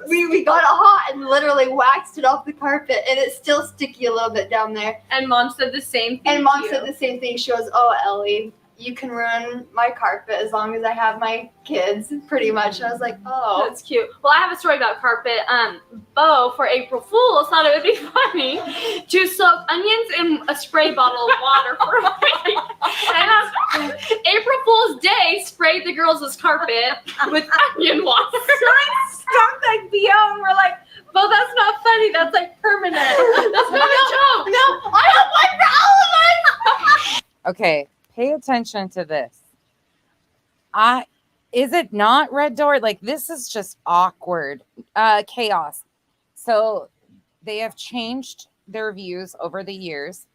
We got it hot and literally waxed it off the carpet, and it's still sticky a little bit down there. And Mom said the same thing. And Mom said the same thing. She goes, "Oh, Ellie, you can ruin my carpet as long as I have my kids," pretty much. And I was like, "Oh, That's cute. Well, I have a story about carpet. Bo, for April Fools, thought it would be funny to soak onions in a spray bottle of water for a week. And on April Fool's Day, sprayed the girls' carpet with onion water. Stunk like BO, and we're like, Bo, that's not funny. That's like permanent. That's not a joke. no, I have one for all of us." Okay, pay attention to this. Is it not Red Door? Like, this is just awkward. Chaos. So they have changed their views over the years.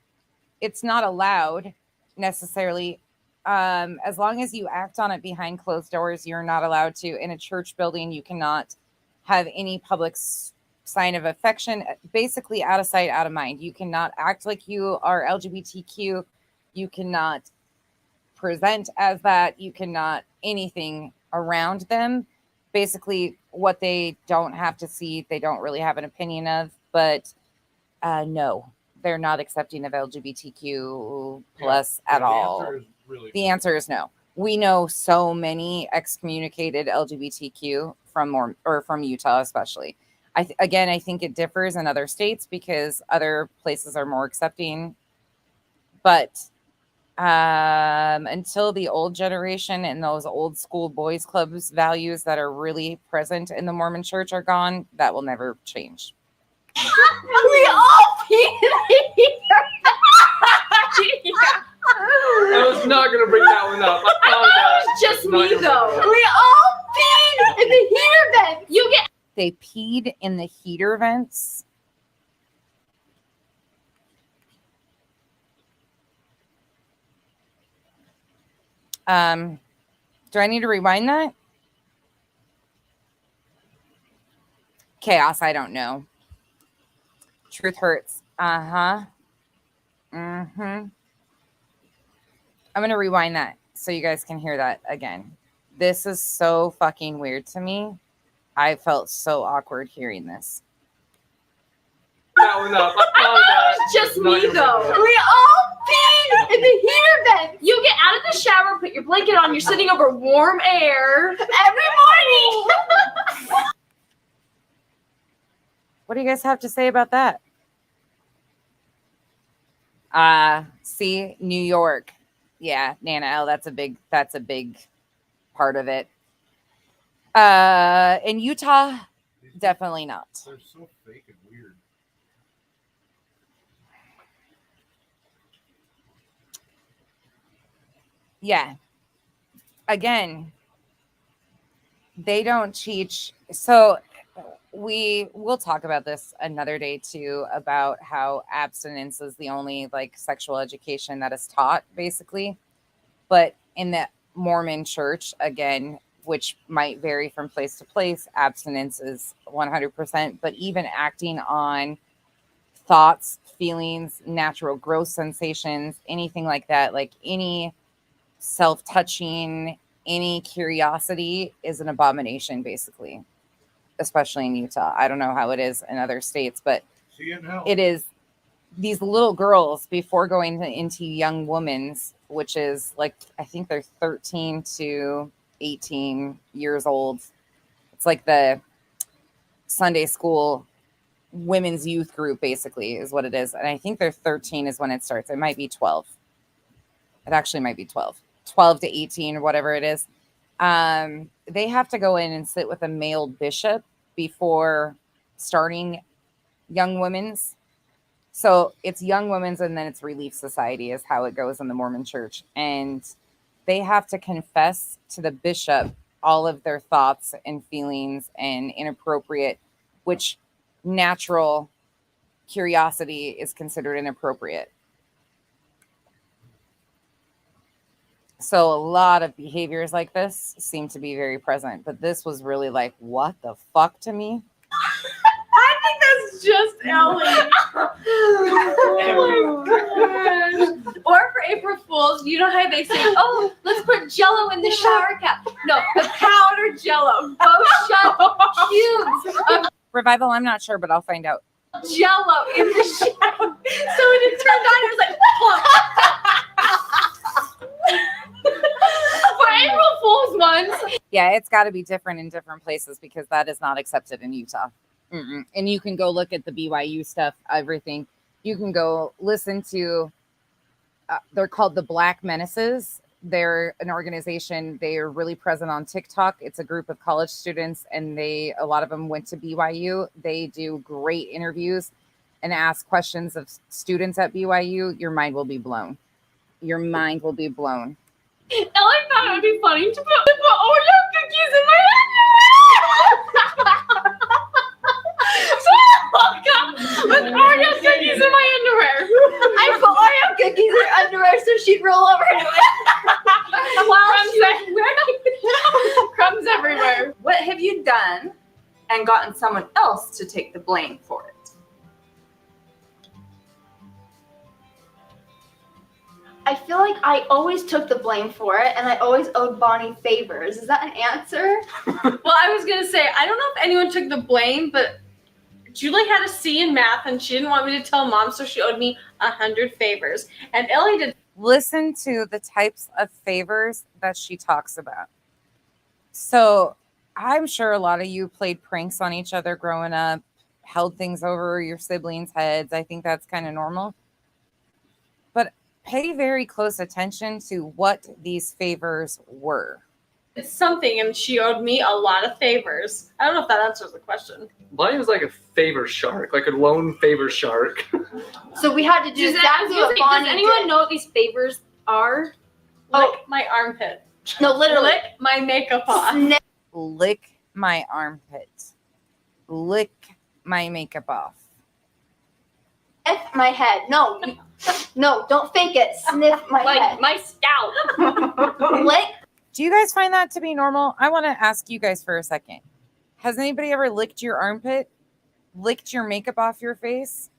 It's not allowed necessarily. As long as you act on it behind closed doors, you're not allowed to. In a church building, you cannot have any public sign of affection. Basically, out of sight, out of mind. You cannot act like you are LGBTQ. You cannot present as that. You cannot anything around them. Basically, what they don't have to see, they don't really have an opinion of. But no, they're not accepting of LGBTQ plus at all. The answer is no. We know so many excommunicated LGBTQ from Utah, especially. I think it differs in other states because other places are more accepting. But until the old generation and those old school boys clubs values that are really present in the Mormon church are gone, that will never change. We all peed I was not gonna bring that one up. I thought it was just me, though. We all peed in the heater vent. You get They peed in the heater vents. Do I need to rewind that? Chaos, I don't know. Truth hurts. I'm going to rewind that so you guys can hear that again. This is so fucking weird to me. I felt so awkward hearing this. That one up. I thought that It's just was not me, gonna though. bring it up. We all peed in the heater vent You get out of the shower, put your blanket on, you're sitting over warm air. every morning. What do you guys have to say about that? See, New York. Yeah, Nana L, that's a big part of it. In Utah, definitely not. They're so fake and weird. Yeah. Again, they don't teach. So we'll talk about this another day too, about how abstinence is the only like sexual education that is taught basically. But in the Mormon church, again, which might vary from place to place, abstinence is 100%, but even acting on thoughts, feelings, natural gross sensations, anything like that, like any self-touching, any curiosity is an abomination, basically, especially in Utah. I don't know how it is in other states, but it is. These little girls, before going into young women's, which is like, I think they're 13 to 18 years old. It's like the Sunday school women's youth group, basically, is what it is. And I think they're 13 is when it starts. It might be 12. It actually might be 12 to 18 or whatever it is. They have to go in and sit with a male bishop before starting young women's. So it's young women's and then it's Relief Society is how it goes in the Mormon church. And they have to confess to the bishop all of their thoughts and feelings and inappropriate, which natural curiosity is considered inappropriate. So a lot of behaviors like this seem to be very present, but this was really like, what the fuck to me? I think that's just Ellie. Oh my gosh. Or for April Fools, you know how they say, oh, let's put Jello in the shower cap. No, the powdered Jello. Both shut cubes of Revival, I'm not sure, but I'll find out. Jello in the shower. So when it turned on, it was like, plump. For April Fool's ones. Yeah, it's got to be different in different places because that is not accepted in Utah. Mm-mm. And you can go look at the BYU stuff, everything. You can go listen to, they're called the Black Menaces. They're an organization. They are really present on TikTok. It's a group of college students, and a lot of them went to BYU. They do great interviews and ask questions of students at BYU. Your mind will be blown. Your mind will be blown. Ellie thought it would be funny to put Oreo cookies in my underwear. So I woke up with Oreo cookies in my underwear. I put Oreo cookies in her underwear so she'd roll over into it. Crumbs everywhere. What have you done and gotten someone else to take the blame for it? I feel like I always took the blame for it, and I always owed Bonnie favors. Is that an answer? Well, I was going to say, I don't know if anyone took the blame, but Julie had a C in math, and she didn't want me to tell Mom, so she owed me 100 favors. And Ellie did. Listen to the types of favors that she talks about. So I'm sure a lot of you played pranks on each other growing up, held things over your siblings' heads. I think that's kind of normal. But pay very close attention to what these favors were. It's something, and she owed me a lot of favors. I don't know if that answers the question. Bonnie was like a favor shark, like a lone favor shark. So we had to do exactly what Bonnie Does anyone did. know what these favors are? Lick my armpit. No, literally. Lick my makeup off. Snip. Lick my armpit. Lick my makeup off. Sniff my head. No, don't fake it. Sniff my head. My scalp. Lick. Do you guys find that to be normal? I want to ask you guys for a second. Has anybody ever licked your armpit? Licked your makeup off your face?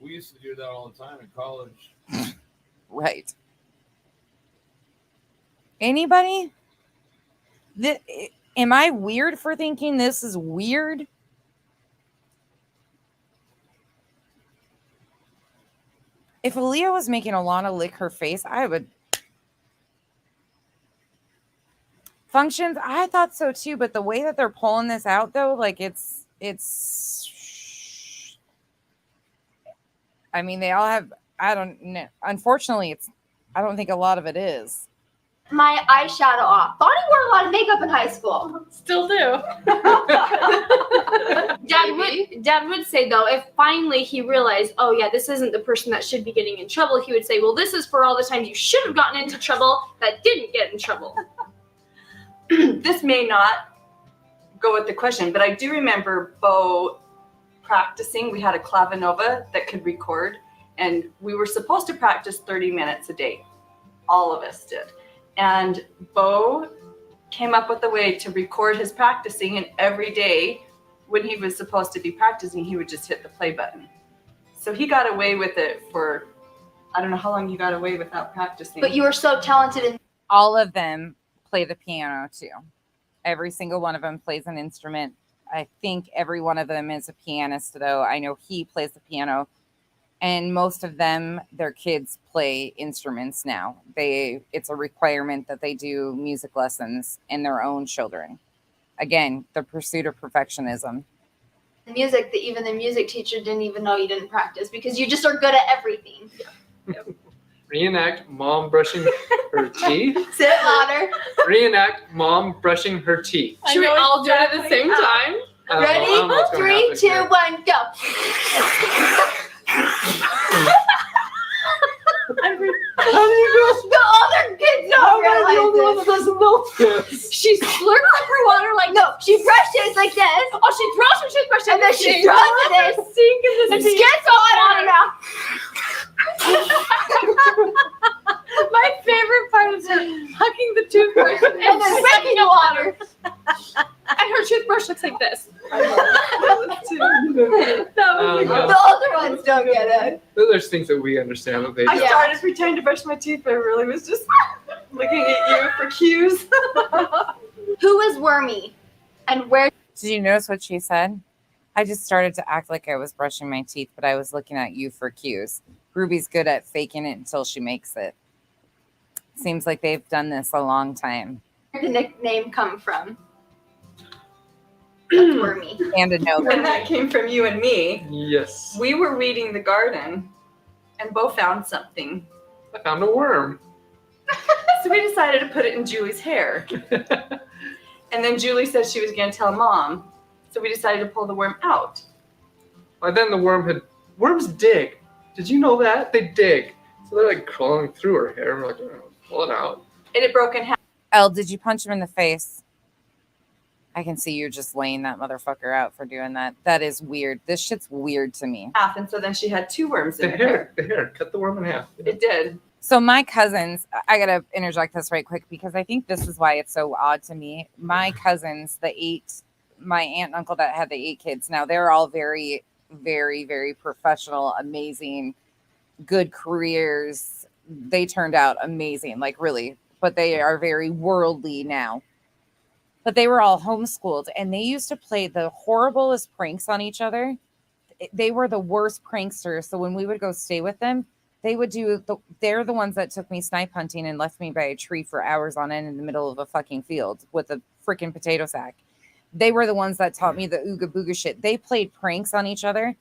We used to do that all the time in college. Right. Anybody? Am I weird for thinking this is weird? If Aaliyah was making Alana lick her face, I would. Functions, I thought so too, but the way that they're pulling this out though, like it's I mean, they all have, I don't know. Unfortunately, I don't think a lot of it is. My eyeshadow off. Bonnie wore a lot of makeup in high school. Still do. Dad would say, though, if finally he realized, oh, yeah, this isn't the person that should be getting in trouble, he would say, well, this is for all the times you should have gotten into trouble that didn't get in trouble. This may not go with the question, but I do remember Bo practicing. We had a clavinova that could record, and we were supposed to practice 30 minutes a day. All of us did. And Bo came up with a way to record his practicing, and every day when he was supposed to be practicing, he would just hit the play button. So he got away with it for, I don't know how long he got away without practicing. But you were so talented in All of them play the piano too. Every single one of them plays an instrument. I think every one of them is a pianist, though. I know he plays the piano. And most of them, their kids play instruments now. It's a requirement that they do music lessons in their own children. Again, the pursuit of perfectionism. music that even the music teacher didn't even know you didn't practice because you just are good at everything. Reenact mom brushing her teeth. Say it louder. Reenact mom brushing her teeth. Should we all do it at the same time? I don't know what's gonna Ready? happen 3, 2, here. 1, go. The other kids don't realize this. doesn't know this. She slurps up her water like No, she brushes like this, oh, she throws her toothbrush and then she throws it in, sink in and the she gets water in her mouth. My favorite part is her hugging the toothbrush And then drinking the water. and her toothbrush looks like this. The older ones don't get it. There's things that we understand that they I don't. started pretending to brush my teeth, but I really was just looking at you for cues. Who is Wormy? And where? Did you notice what she said? I just started to act like I was brushing my teeth, but I was looking at you for cues. Ruby's good at faking it until she makes it. Seems like they've done this a long time. Where did the nickname come from? That's Wormy. And a note. When that came from you and me, Yes. we were weeding the garden and Bo found something. I found a worm. So we decided to put it in Julie's hair. And then Julie said she was going to tell Mom. So we decided to pull the worm out. By then the worms dig. Did you know that? They dig. So they're like crawling through her hair. We're like, oh, pull it out. And it broke in half. Elle, did you punch him in the face? I can see you just laying that motherfucker out for doing that. That is weird. This shit's weird to me. And so then she had 2 worms in The her hair. hair. Cut the worm in half. It did. So my cousins, I got to interject this right quick because I think this is why it's so odd to me. My cousins, my aunt and uncle that had the 8 kids, now they're all very, very, very professional, amazing, good careers. They turned out amazing, like really, but they are very worldly now. But they were all homeschooled and they used to play the horriblest pranks on each other. They were the worst pranksters. So when we would go stay with them, they would they're the ones that took me snipe hunting and left me by a tree for hours on end in the middle of a fucking field with a freaking potato sack. They were the ones that taught me the ooga booga shit. They played pranks on each other.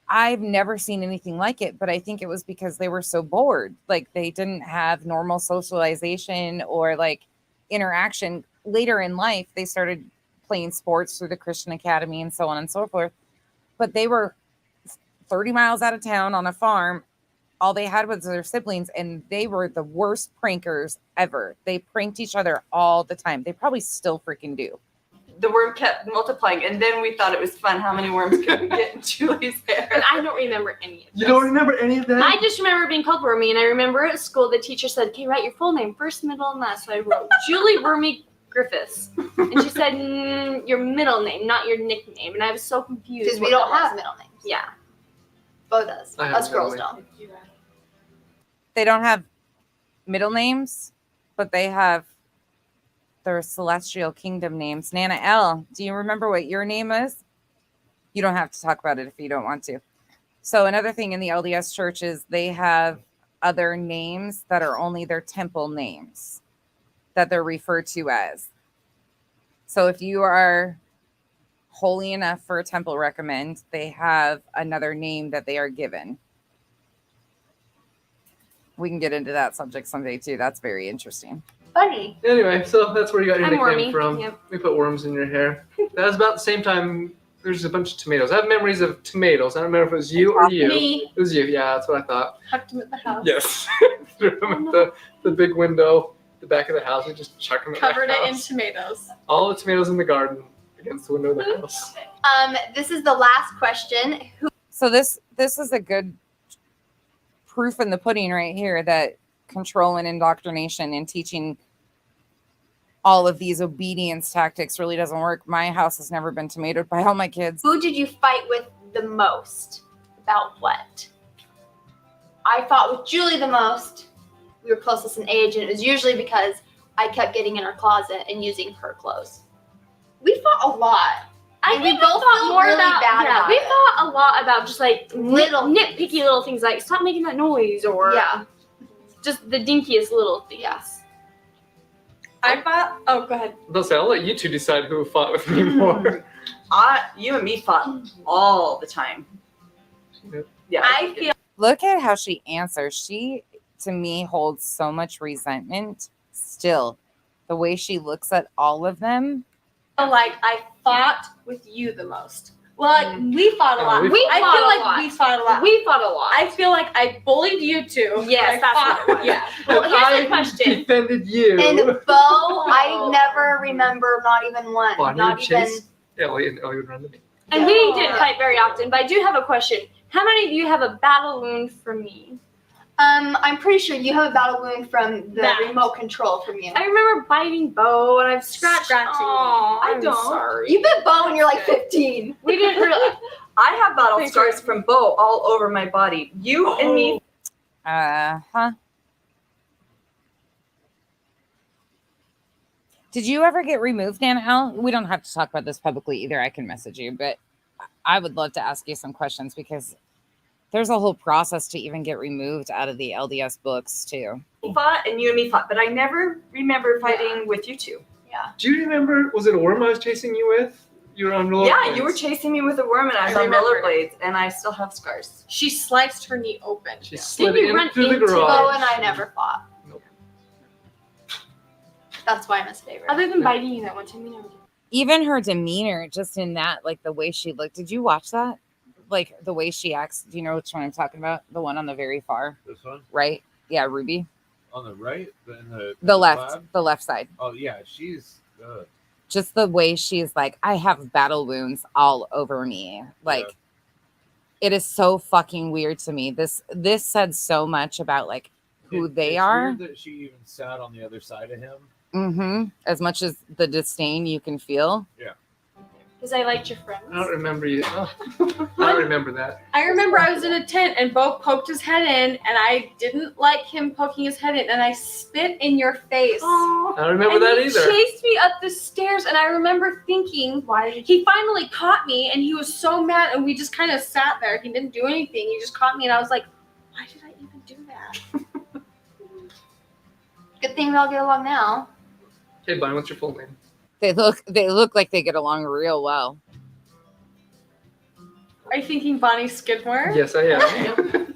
I've never seen anything like it, but I think it was because they were so bored. Like they didn't have normal socialization or like interaction. Later in life, they started playing sports through the Christian Academy and so on and so forth. But they were 30 miles out of town on a farm. All they had was their siblings, and they were the worst prankers ever. They pranked each other all the time. They probably still freaking do. The worm kept multiplying, and then we thought it was fun how many worms could we get in Julie's hair. And I don't remember any of this. You don't remember any of that? I just remember being called Wormy, and I remember at school the teacher said, okay, write your full name, first, middle, and last. So I wrote Julie Wormy Griffiths. And she said, your middle name, not your nickname. And I was so confused. Because we what don't that have was. middle names. Yeah. Bo does. I have Us girls middle don't. They don't have middle names, but they have their celestial kingdom names. Nana L, do you remember what your name is? You don't have to talk about it if you don't want to. So another thing in the LDS church is they have other names that are only their temple names that they're referred to as. So if you are holy enough for a temple recommend, they have another name that they are given. We can get into that subject someday too. That's very interesting. Funny. Anyway, so that's where you got your I'm nickname Wormy. from. Yep. We put worms in your hair. That was about the same time. There's a bunch of tomatoes. I have memories of tomatoes. I don't remember if it was you or you. Me. It was you. Yeah, that's what I thought. Hucked him at the house. Yes. Threw them at the big window, the back of the house. We just chuck them at Covered the it in house. tomatoes. All the tomatoes in the garden against the window of the house. This is the last question. So this is a good proof in the pudding right here that control and indoctrination and teaching all of these obedience tactics really doesn't work. My house has never been tomatoed by all my kids. Who did you fight with the most? About what? I fought with Julie the most. We were closest in age, and it was usually because I kept getting in her closet and using her clothes. We fought a lot. I And think we we both thought feel more really about bad yeah. about We it. thought a lot about just like Little nitpicky little things like stop making that noise or Yeah. just the dinkiest little things. Yes. I thought. Oh, go ahead. I'll let you two decide who fought with me more. You and me fought all the time. Yeah. I feel Look at how she answers. She to me holds so much resentment still. The way she looks at all of them. Like I fought with you the most. Well, like, we fought a lot. we I fought feel a like lot. we fought a lot. We fought a lot. I feel like I bullied you too. Yes, but I that's what it was. Yeah. Well, here's the I question. defended you. And Bo, I never remember not even one. Bonnie Not would even. chase Ellie would run to me. And we didn't fight very often, but I do have a question. How many of you have a battle wound for me? I'm pretty sure you have a battle wound from the That. remote control from you. I remember biting Bo, and I've scratched. Scratching. Aw, I'm I don't. sorry. You bit Bo when you're like 15. We didn't really. I have battle scars from Bo all over my body. You and me. Huh? Did you ever get removed, Al? We don't have to talk about this publicly either. I can message you, but I would love to ask you some questions because there's a whole process to even get removed out of the LDS books too. We fought and you and me fought, but I never remember fighting with you two. Do you remember? Was it a worm I was chasing you with? You were on rollerblades. Yeah, you were chasing me with a worm and I was I on remember. rollerblades and I still have scars. She sliced her knee open. She slid Didn't you in run through the into garage. Bo and I never fought. Nope. That's why I'm his favorite. Other than biting you that one time, we never did. Even her demeanor, just in that, like the way she looked. Did you watch that? Like the way she acts. Do you know which one I'm talking about? The one on the very far This one right. Yeah, Ruby. on the right, in The left, lab? the left side. Oh yeah, she's. Just the way she's like, I have battle wounds all over me. Like, it is so fucking weird to me. This said so much about like who they it's are. Weird that she even sat on the other side of him. Mm-hmm. As much as the disdain you can feel. Because I liked your friends. I don't remember you. Oh, I don't remember that. I remember I was in a tent and Bo poked his head in, and I didn't like him poking his head in, and I spit in your face. Oh. I don't remember And that he either. chased me up the stairs, and I remember thinking, Why did he finally caught me, and he was so mad, and we just kind of sat there. He didn't do anything. He just caught me, and I was like, why did I even do that? Good thing we all get along now. Hey, Bonnie, what's your full name? They look like they get along real well. Are you thinking Bonnie Skidmore? Yes, I am.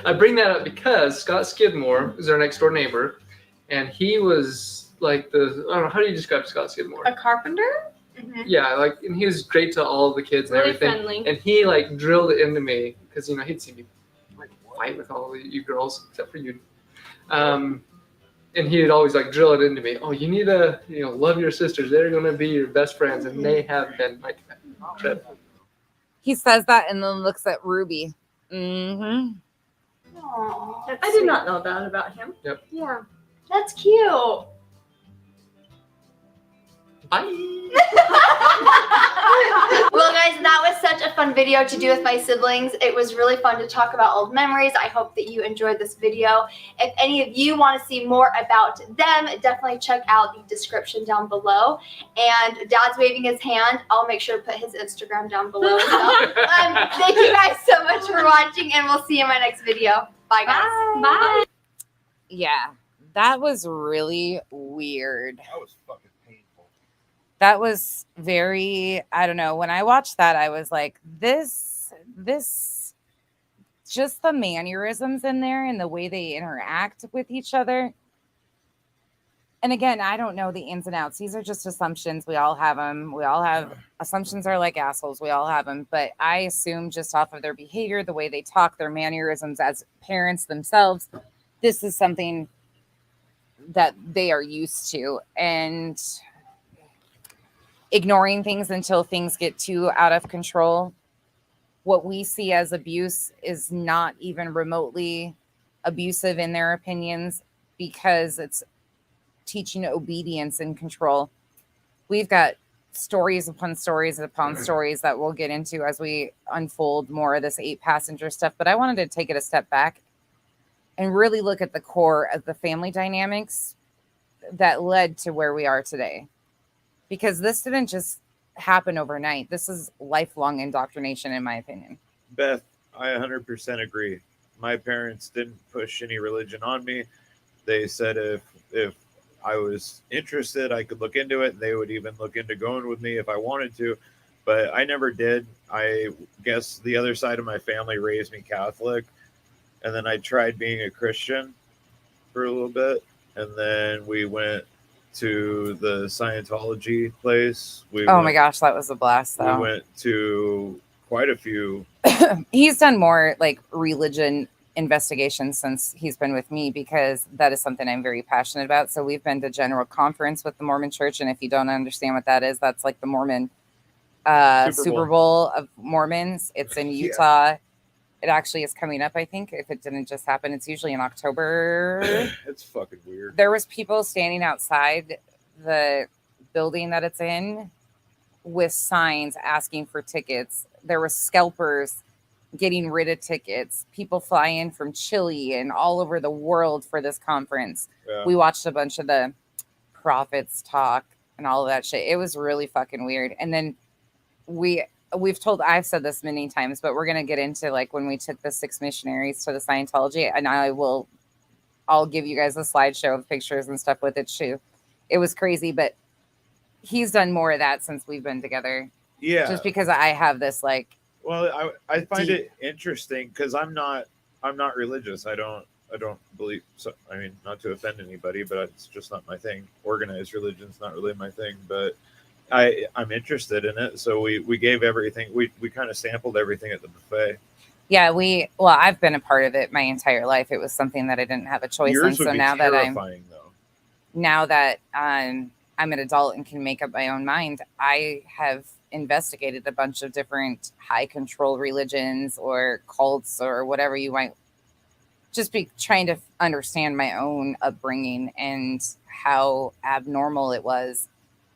I bring that up because Scott Skidmore is our next door neighbor, and he was like I don't know, how do you describe Scott Skidmore? A carpenter? Yeah, like, and he was great to all the kids and Really everything. friendly. And he like drilled it into me because he'd seen me like fight with all you girls except for you. And he'd always like drill it into me. Oh, you need to love your sisters. They're gonna be your best friends, and they have been like that. He says that and then looks at Ruby. Mm-hmm. Aww, I did not know that about him. Yep. Yeah. that's cute. Bye. Well, guys, that was such a fun video to do with my siblings. It was really fun to talk about old memories. I hope that you enjoyed this video. If any of you want to see more about them, definitely check out the description down below. And Dad's waving his hand. I'll make sure to put his Instagram down below as well. Thank you guys so much for watching, and we'll see you in my next video. Bye, guys. Bye. Yeah, that was really weird. That was fucking painful. That was very, I don't know. When I watched that, I was like, this, just the mannerisms in there and the way they interact with each other. And again, I don't know the ins and outs. These are just assumptions. We all have them. We all have assumptions are like assholes. We all have them. But I assume just off of their behavior, the way they talk, their mannerisms as parents themselves, this is something that they are used to. And ignoring things until things get too out of control. What we see as abuse is not even remotely abusive in their opinions because it's teaching obedience and control. We've got stories upon stories upon stories that we'll get into as we unfold more of this 8-passenger stuff. But I wanted to take it a step back and really look at the core of the family dynamics that led to where we are today. Because this didn't just happen overnight. This is lifelong indoctrination, in my opinion. Beth, I 100% agree. My parents didn't push any religion on me. They said if I was interested, I could look into it. They would even look into going with me if I wanted to, but I never did. I guess the other side of my family raised me Catholic, and then I tried being a Christian, for a little bit, and then we went to the Scientology place. Oh my gosh, that was a blast, We though. went to quite a few. He's done more like religion investigations since he's been with me, because that is something I'm very passionate about. So we've been to General Conference with the Mormon Church, and if you don't understand what that is, that's like the Mormon Super Bowl of Mormons. It's in Utah. It actually is coming up, I think, if it didn't just happen. It's usually in October. It's fucking weird. There was people standing outside the building that it's in with signs asking for tickets. There were scalpers getting rid of tickets. People fly in from Chile and all over the world for this conference. Yeah. We watched a bunch of the prophets talk and all of that shit. It was really fucking weird. And then I've said this many times, but we're going to get into like when we took the 6 missionaries to the Scientology, and I'll give you guys a slideshow of pictures and stuff with it too. It was crazy, but he's done more of that since we've been together. Yeah. Just because I have this like. Well, I find it interesting because I'm not religious. I don't believe. So, I mean, not to offend anybody, but it's just not my thing. Organized religion's not really my thing, but I'm interested in it. So we gave everything. We kind of sampled everything at the buffet. Yeah, I've been a part of it my entire life. It was something that I didn't have a choice in. Yours So would be now terrifying, now that I'm an adult and can make up my own mind, I have investigated a bunch of different high control religions or cults or whatever you might just be trying to understand my own upbringing and how abnormal it was.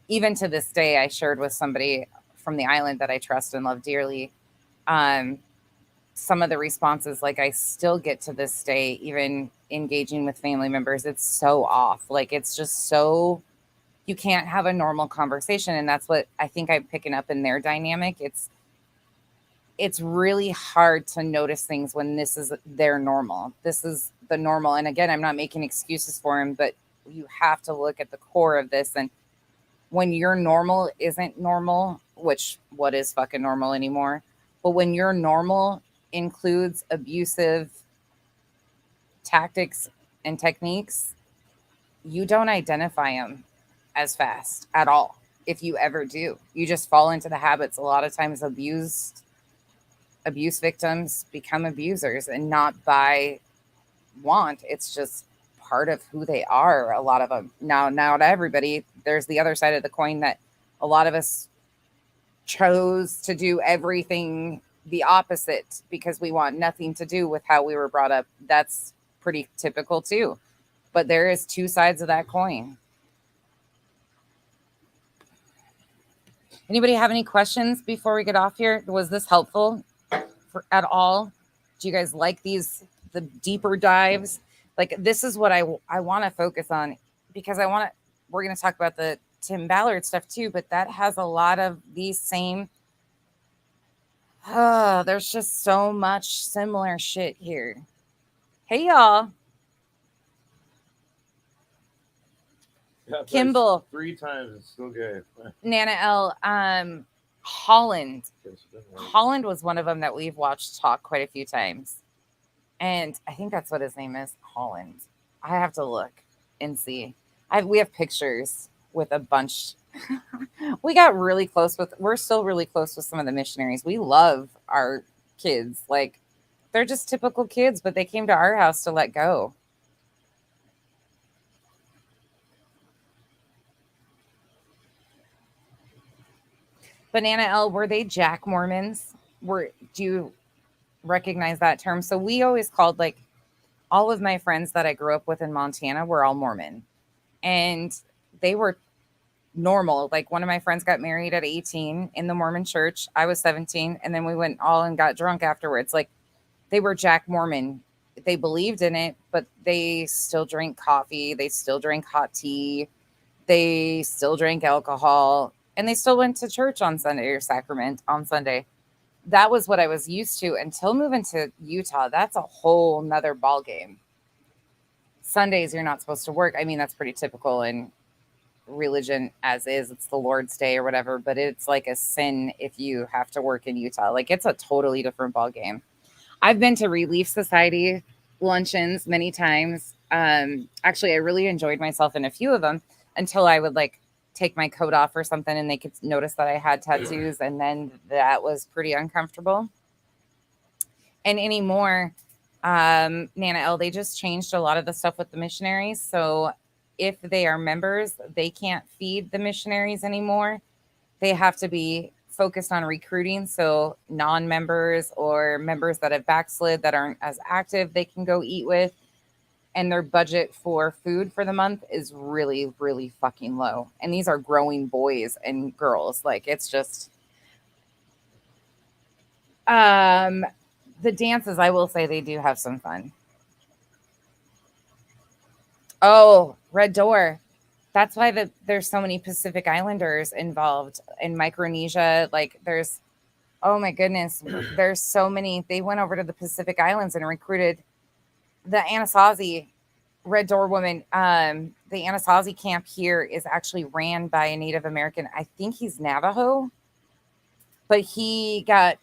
Even to this day, I shared with somebody from the island that I trust and love dearly. Some of the responses, like I still get to this day, even engaging with family members, it's so off. Like it's just so, you can't have a normal conversation. And that's what I think I'm picking up in their dynamic. It's really hard to notice things when this is their normal. This is the normal. And again, I'm not making excuses for him, but you have to look at the core of this. And when your normal isn't normal, which what is fucking normal anymore? But when your normal includes abusive tactics and techniques, you don't identify them as fast at all. If you ever do, you just fall into the habits. A lot of times abuse victims become abusers, and not by want. It's just part of who they are. A lot of them. Now to everybody, there's the other side of the coin that a lot of us chose to do everything the opposite because we want nothing to do with how we were brought up. That's pretty typical too. But there is two sides of that coin. Anybody have any questions before we get off here? Was this helpful at all? Do you guys like the deeper dives? Like this is what I want to focus on, because we're going to talk about the Tim Ballard stuff too, but that has a lot of these same, there's just so much similar shit here. Hey y'all. Yeah, Kimball. 3 times, it's still gay. Nana L. Holland. Holland was one of them that we've watched talk quite a few times. And I think that's what his name is, Holland. I have to look and see. We have pictures with a bunch. We're still really close with some of the missionaries. We love our kids. Like, they're just typical kids, but they came to our house to let go. Banana L, were they Jack Mormons? Do you recognize that term? So we always called, like, all of my friends that I grew up with in Montana were all Mormon. And they were normal. Like, one of my friends got married at 18 in the Mormon church. I was 17. And then we went all and got drunk afterwards. Like, they were Jack Mormon. They believed in it, but they still drank coffee. They still drank hot tea. They still drank alcohol. And they still went to church on Sunday, or sacrament on Sunday. That was what I was used to until moving to Utah. That's a whole nother ball game. Sundays, you're not supposed to work. I mean, that's pretty typical in religion as is. It's the Lord's Day or whatever, but it's like a sin if you have to work in Utah. Like, it's a totally different ball game. I've been to Relief Society luncheons many times. Actually, I really enjoyed myself in a few of them until I would like take my coat off or something and they could notice that I had tattoos, and then that was pretty uncomfortable. And anymore, Nana L, they just changed a lot of the stuff with the missionaries. So if they are members, they can't feed the missionaries anymore. They have to be focused on recruiting. So non-members or members that have backslid that aren't as active, they can go eat with. And their budget for food for the month is really, really fucking low. And these are growing boys and girls. Like, it's just the dances, I will say they do have some fun. Oh, Red Door. That's why there's so many Pacific Islanders involved in Micronesia. Like, there's, oh my goodness, there's so many. They went over to the Pacific Islands and recruited the Anasazi Red Door woman. The Anasazi camp here is actually ran by a Native American. I think he's Navajo, but he got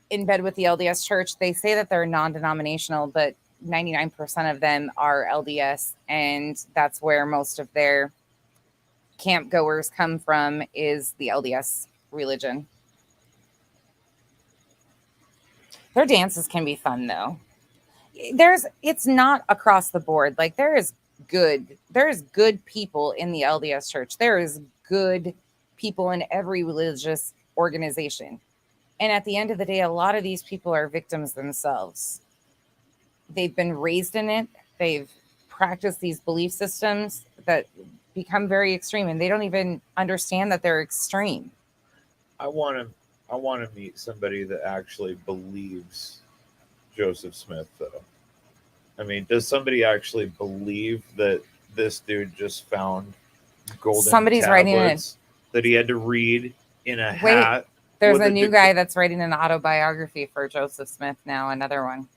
in bed with the LDS church. They say that they're non-denominational, but 99% of them are LDS, and that's where most of their camp goers come from, is the LDS religion. Their dances can be fun though. It's not across the board. Like, there's good people in the LDS church. There is good people in every religious organization. And at the end of the day, a lot of these people are victims themselves. They've been raised in it. They've practiced these belief systems that become very extreme, and they don't even understand that they're extreme. I want to meet somebody that actually believes Joseph Smith, though. I mean, does somebody actually believe that this dude just found golden Somebody's writing it that he had to read in a hat? There's a new guy that's writing an autobiography for Joseph Smith now, another one.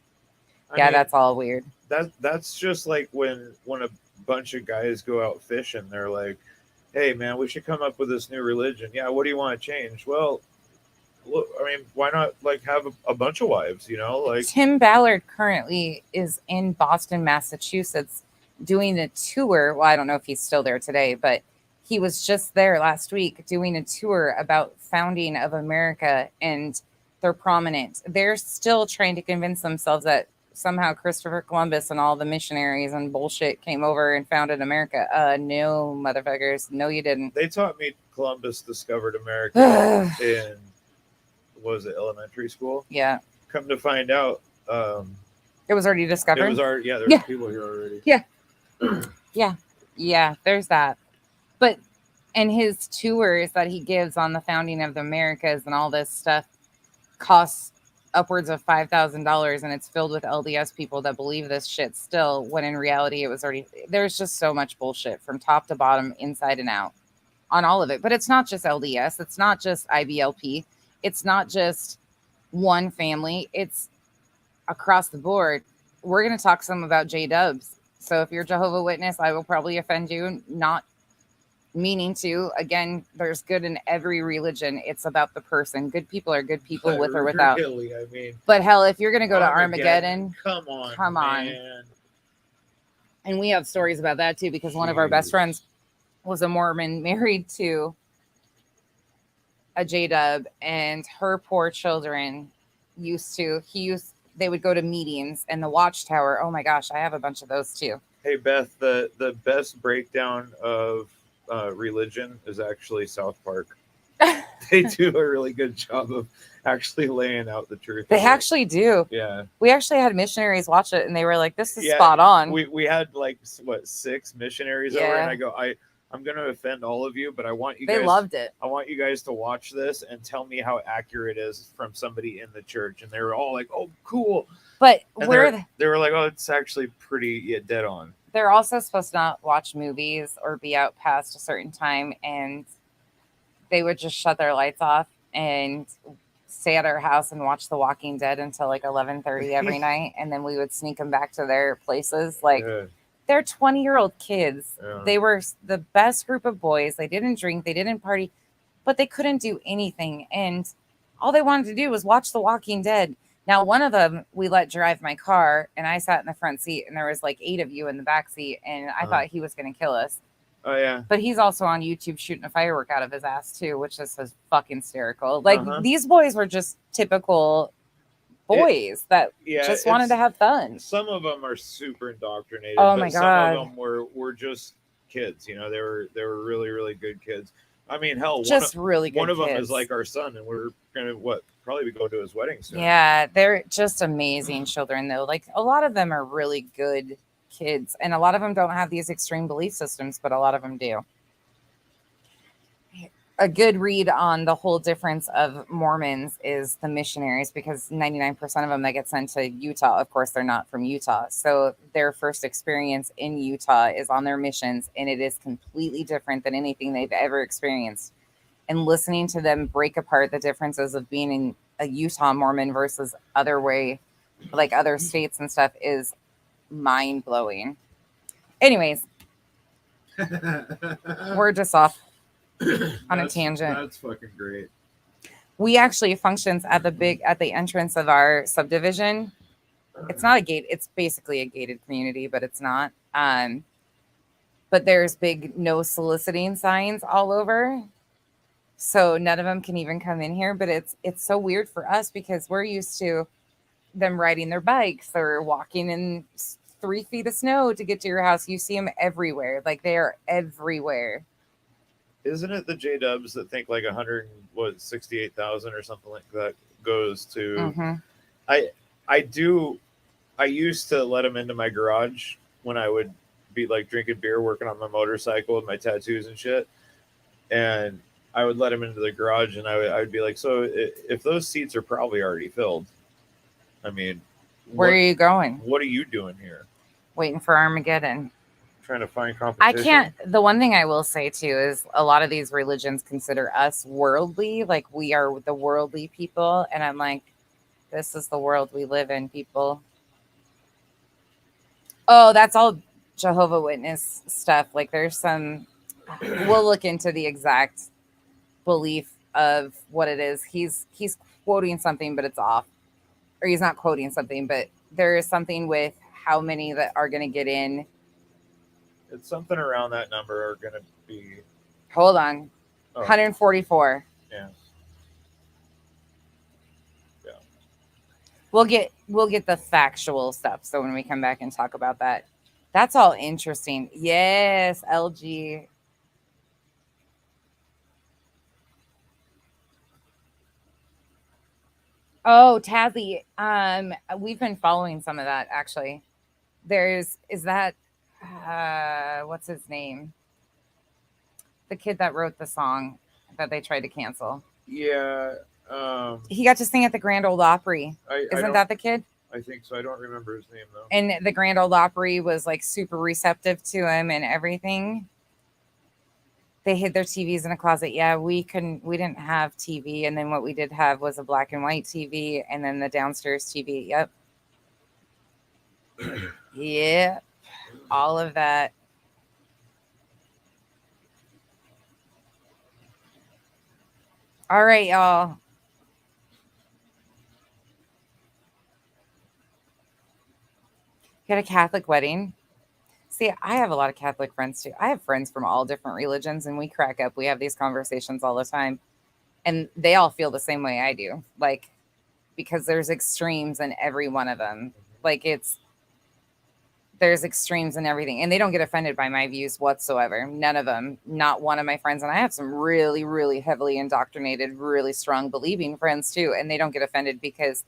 I mean, that's all weird. That's just like when a bunch of guys go out fishing, they're like, hey man, we should come up with this new religion. Yeah, what do you want to change? Well, look, I mean, why not like have a bunch of wives, you know? Like, Tim Ballard currently is in Boston, Massachusetts doing a tour. Well, I don't know if he's still there today, but he was just there last week doing a tour about founding of America, and they're prominent. They're still trying to convince themselves that somehow Christopher Columbus and all the missionaries and bullshit came over and founded America. No, motherfuckers. No, you didn't. They taught me Columbus discovered America in, was it elementary school? Yeah. Come to find out, it was already discovered. It was already, yeah, there's people here already. Yeah. Yeah, there's that. But, and his tours that he gives on the founding of the Americas and all this stuff costs upwards of $5,000, and it's filled with LDS people that believe this shit still, when in reality it was already, there's just so much bullshit from top to bottom, inside and out, on all of it. But it's not just LDS, it's not just IBLP, it's not just one family, it's across the board. We're going to talk some about J-dubs. So if you're Jehovah's Witness, I will probably offend you, not meaning to. Again, there's good in every religion. It's about the person. Good people are good people with or without. Really, I mean, but hell, if you're going to go to Armageddon, come on. Man. And we have stories about that too, because one of our best friends was a Mormon married to a J-dub, and her poor children they would go to meetings and the Watchtower. Oh my gosh, I have a bunch of those too. Hey Beth, the best breakdown of religion is actually South Park. They do a really good job of actually laying out the truth. They actually do. Yeah. We actually had missionaries watch it, and they were like, this is spot on. We had like, 6 missionaries over, and I go, I'm going to offend all of you, but I want you guys. They loved it. I want you guys to watch this and tell me how accurate it is from somebody in the church. And they were all like, oh, cool. But they were like, oh, it's actually pretty dead on. They're also supposed to not watch movies or be out past a certain time, and they would just shut their lights off and stay at our house and watch The Walking Dead until like 11:30 every night, and then we would sneak them back to their places. Like, they're 20-year-old kids. Yeah. They were the best group of boys. They didn't drink, they didn't party, but they couldn't do anything, and all they wanted to do was watch The Walking Dead. Now, one of them we let drive my car, and I sat in the front seat, and there was like 8 of you in the back seat, and I thought he was going to kill us. Oh yeah. But he's also on YouTube shooting a firework out of his ass too, which is just fucking hysterical. Like these boys were just typical boys that just wanted to have fun. Some of them are super indoctrinated. Oh but my some God. of them were just kids. You know, they were really, really good kids. I mean, hell, Just really good one of them kids. is like our son, and we're gonna probably be going to his wedding soon. Yeah, they're just amazing children though. Like a lot of them are really good kids, and a lot of them don't have these extreme belief systems, but a lot of them do. A good read on the whole difference of Mormons is the missionaries, because 99% of them that get sent to Utah, of course, they're not from Utah. So their first experience in Utah is on their missions, and it is completely different than anything they've ever experienced. And listening to them break apart the differences of being in a Utah Mormon versus like other states and stuff is mind blowing. Anyways, we're just off on a tangent. That's fucking great. We actually functions at the entrance of our subdivision. It's not a gate. It's basically a gated community, but it's not. But there's big no soliciting signs all over. So none of them can even come in here, but it's so weird for us because we're used to them riding their bikes or walking in 3 feet of snow to get to your house. You see them everywhere. Like they are everywhere. Isn't it the J-Dubs that think like 168,000 or something like that goes to? I used to let them into my garage when I would be like drinking beer, working on my motorcycle with my tattoos and shit. And I would let them into the garage, and I would be like, so if those seats are probably already filled, I mean, where are you going? What are you doing here? Waiting for Armageddon. Trying to find competition. I can't. The one thing I will say too is a lot of these religions consider us worldly, like we are the worldly people, and I'm like, this is the world we live in, people. Oh, that's all Jehovah Witness stuff. Like there's some. We'll look into the exact belief of what it is. He's quoting something, but it's off, or he's not quoting something, but there is something with how many that are going to get in. It's something around that number are going to be. Hold on. 144. Yeah. Yeah. We'll get the factual stuff. So when we come back and talk about that, that's all interesting. Yes, LG. Oh, Tazzy. We've been following some of that actually. Is that what's his name? The kid that wrote the song that they tried to cancel. Yeah. He got to sing at the Grand Ole Opry. Isn't that the kid? I think so. I don't remember his name though. And the Grand Ole Opry was like super receptive to him and everything. They hid their TVs in a closet. Yeah, we didn't have TV. And then what we did have was a black and white TV and then the downstairs TV. Yep. Yep. All of that. All right, y'all. Get a Catholic wedding. See, I have a lot of Catholic friends too. I have friends from all different religions, and we crack up. We have these conversations all the time, and they all feel the same way I do. Like, because there's extremes in every one of them. Like there's extremes in everything, and they don't get offended by my views whatsoever. None of them. Not one of my friends. And I have some really, really heavily indoctrinated, really strong believing friends too, and they don't get offended because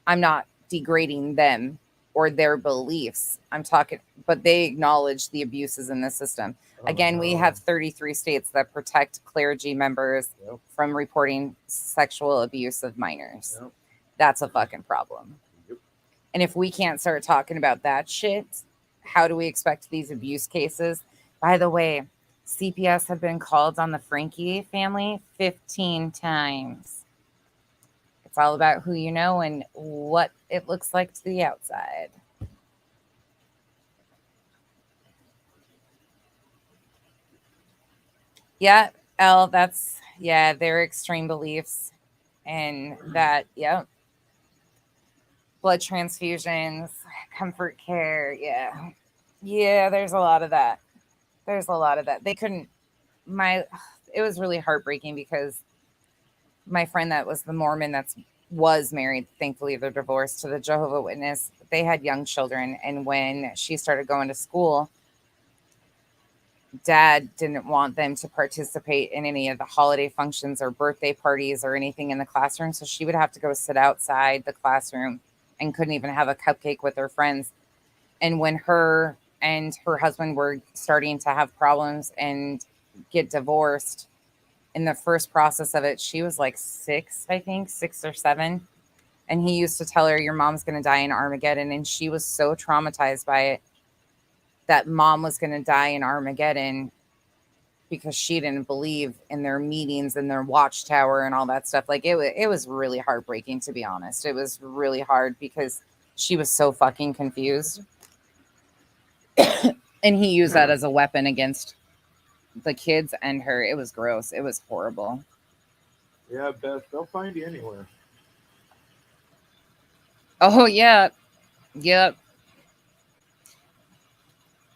I'm not degrading them or their beliefs. I'm talking, but they acknowledge the abuses in the system. Again, we have 33 states that protect clergy members from reporting sexual abuse of minors. That's a fucking problem. And if we can't start talking about that shit, how do we expect these abuse cases? By the way, CPS have been called on the Frankie family 15 times. It's all about who you know and what it looks like to the outside. Yeah, L, that's, yeah, their extreme beliefs and that, yeah. blood transfusions, comfort care. Yeah, there's a lot of that. They couldn't, it was really heartbreaking because my friend that was the Mormon was married, thankfully they're divorced, to the Jehovah Witness. They had young children, and when she started going to school, Dad didn't want them to participate in any of the holiday functions or birthday parties or anything in the classroom, so she would have to go sit outside the classroom and couldn't even have a cupcake with her friends. And when her and her husband were starting to have problems and get divorced, in the first process of it, she was like 6 or 7. And he used to tell her, your mom's going to die in Armageddon. And she was so traumatized by it that mom was going to die in Armageddon because she didn't believe in their meetings and their watchtower and all that stuff. Like it was really heartbreaking, to be honest. It was really hard because she was so fucking confused. And he used that as a weapon against the kids and her. It was gross. It was horrible. Yeah, Beth, they'll find you anywhere. Oh, yeah. Yep.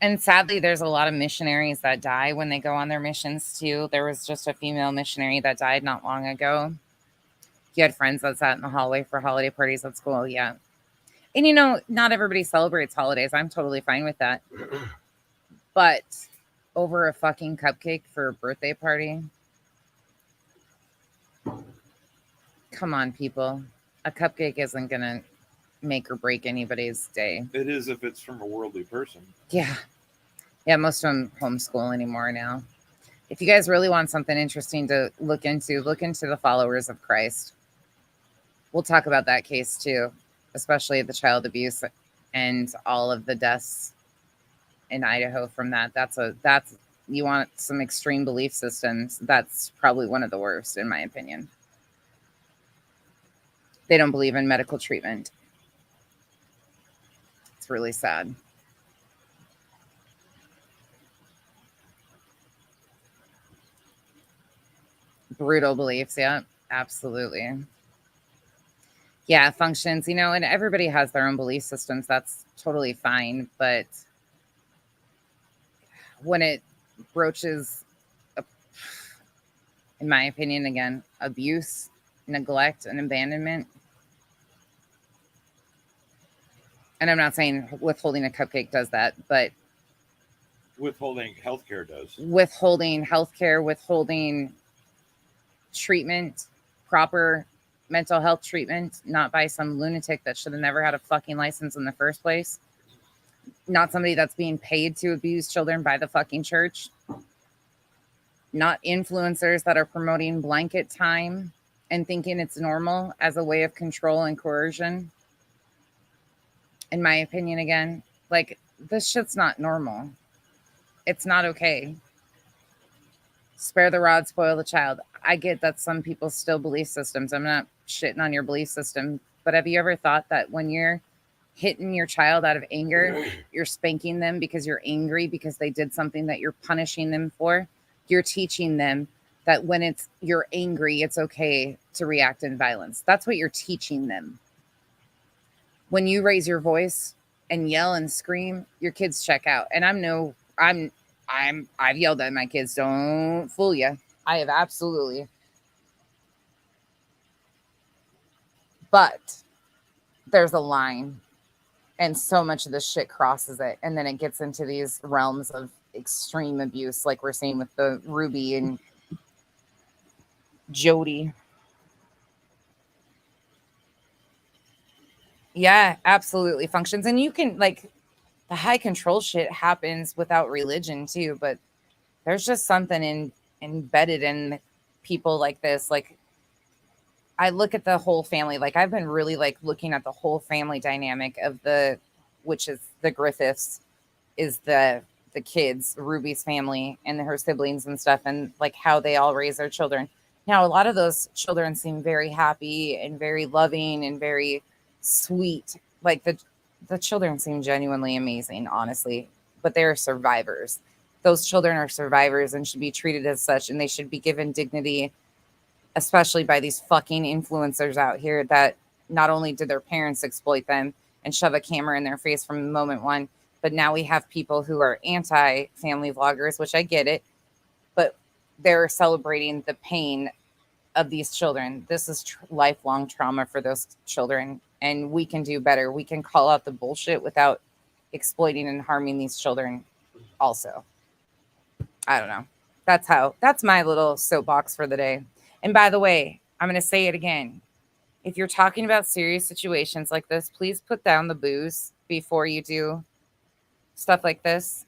And sadly, there's a lot of missionaries that die when they go on their missions, too. There was just a female missionary that died not long ago. You had friends that sat in the hallway for holiday parties at school. Yeah. And, you know, not everybody celebrates holidays. I'm totally fine with that. But over a fucking cupcake for a birthday party? Come on, people. A cupcake isn't going to make or break anybody's day. It is if it's from a worldly person. Yeah. Yeah, most of them homeschool anymore now. If you guys really want something interesting to look into the followers of Christ. We'll talk about that case too, especially the child abuse and all of the deaths in Idaho from that. That's you want some extreme belief systems. That's probably one of the worst, in my opinion. They don't believe in medical treatment. It's really sad. Brutal beliefs. Yeah, absolutely. Yeah, functions, you know, and everybody has their own belief systems. That's totally fine. But when it broaches, in my opinion, again, abuse, neglect, and abandonment. And I'm not saying withholding a cupcake does that, but Withholding healthcare does. Withholding healthcare, withholding treatment, proper mental health treatment, not by some lunatic that should have never had a fucking license in the first place. Not somebody that's being paid to abuse children by the fucking church. Not influencers that are promoting blanket time and thinking it's normal as a way of control and coercion. In my opinion, again, like, this shit's not normal. It's not okay. Spare the rod, spoil the child. I get that some people still belief systems. I'm not shitting on your belief system, but have you ever thought that when you're hitting your child out of anger, you're spanking them because you're angry because they did something that you're punishing them for? You're teaching them that when you're angry, it's okay to react in violence. That's what you're teaching them. When you raise your voice and yell and scream, your kids check out. And I've yelled at my kids, don't fool you. I have absolutely. But there's a line, and so much of this shit crosses it. And then it gets into these realms of extreme abuse, like we're seeing with the Ruby and Jody. Yeah, absolutely functions. And you can, like, the high control shit happens without religion too, but there's just something embedded in people like this. Like, I look at the whole family. Like, I've been really like looking at the whole family dynamic of which is the Griffiths, is the kids, Ruby's family and her siblings and stuff, and like how they all raise their children. Now, a lot of those children seem very happy and very loving and very sweet. Like the children seem genuinely amazing, honestly, but they're survivors. Those children are survivors and should be treated as such, and they should be given dignity, especially by these fucking influencers out here that not only did their parents exploit them and shove a camera in their face from moment one, but now we have people who are anti-family vloggers, which I get it, but they're celebrating the pain of these children. This is lifelong trauma for those children, and we can do better. We can call out the bullshit without exploiting and harming these children also. I don't know. That's my little soapbox for the day. And by the way, I'm going to say it again. If you're talking about serious situations like this, please put down the booze before you do stuff like this,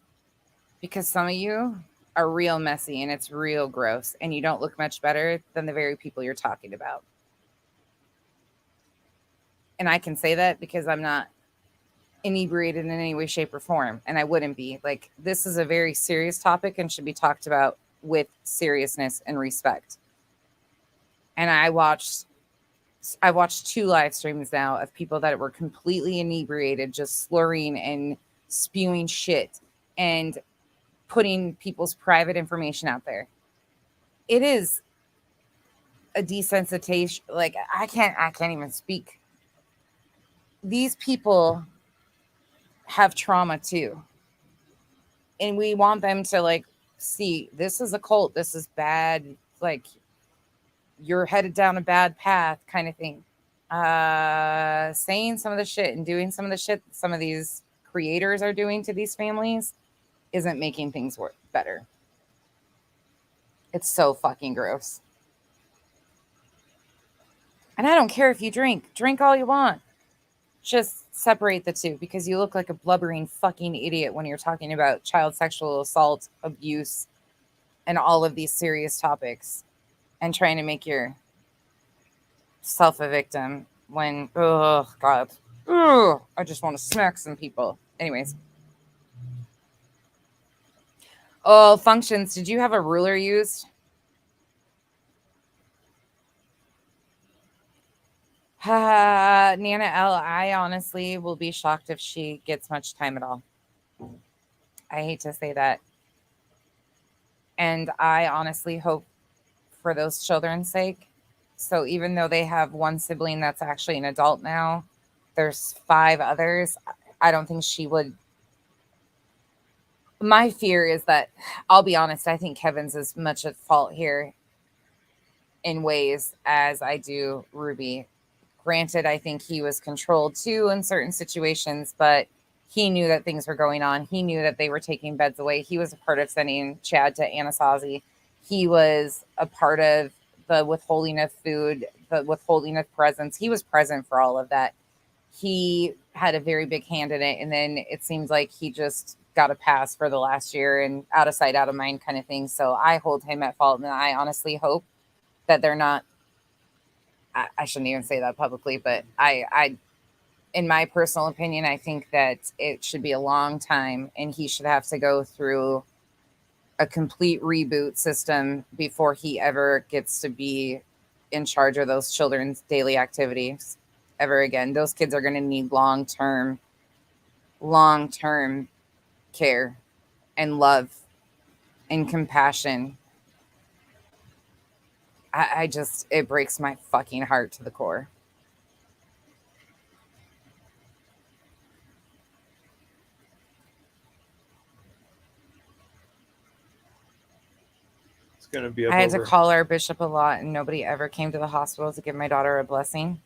because some of you are real messy and it's real gross, and you don't look much better than the very people you're talking about. And I can say that because I'm not inebriated in any way, shape, or form, and I wouldn't be. Like, this is a very serious topic and should be talked about with seriousness and respect. And I watched 2 live streams now of people that were completely inebriated, just slurring and spewing shit and putting people's private information out there. It is a desensitization. Like, I can't even speak. These people have trauma too. And we want them to, like, see, this is a cult. This is bad. Like, you're headed down a bad path kind of thing. Saying some of the shit and doing some of the shit some of these creators are doing to these families isn't making things work better. It's so fucking gross. And I don't care if you drink all you want. Just separate the two, because you look like a blubbering fucking idiot when you're talking about child sexual assault, abuse, and all of these serious topics, and trying to make yourself a victim when, oh God, oh, I just want to smack some people. Anyways. Oh, functions. Did you have a ruler used? Nana L, I honestly will be shocked if she gets much time at all. I hate to say that. And I honestly hope for those children's sake. So even though they have one sibling that's actually an adult now, there's 5 others. I don't think she would. My fear is that, I'll be honest, I think Kevin's as much at fault here in ways as I do Ruby. Granted, I think he was controlled too in certain situations, but he knew that things were going on. He knew that they were taking beds away. He was a part of sending Chad to Anasazi. He was a part of the withholding of food, the withholding of presents. He was present for all of that. He had a very big hand in it. And then it seems like he just got a pass for the last year and out of sight, out of mind kind of thing. So I hold him at fault. And I honestly hope that they're not, I shouldn't even say that publicly, but I, in my personal opinion, I think that it should be a long time and he should have to go through a complete reboot system before he ever gets to be in charge of those children's daily activities ever again. Those kids are going to need long-term care and love and compassion. I just, it breaks my fucking heart to the core. It's going to be I had to call our bishop a lot and nobody ever came to the hospital to give my daughter a blessing.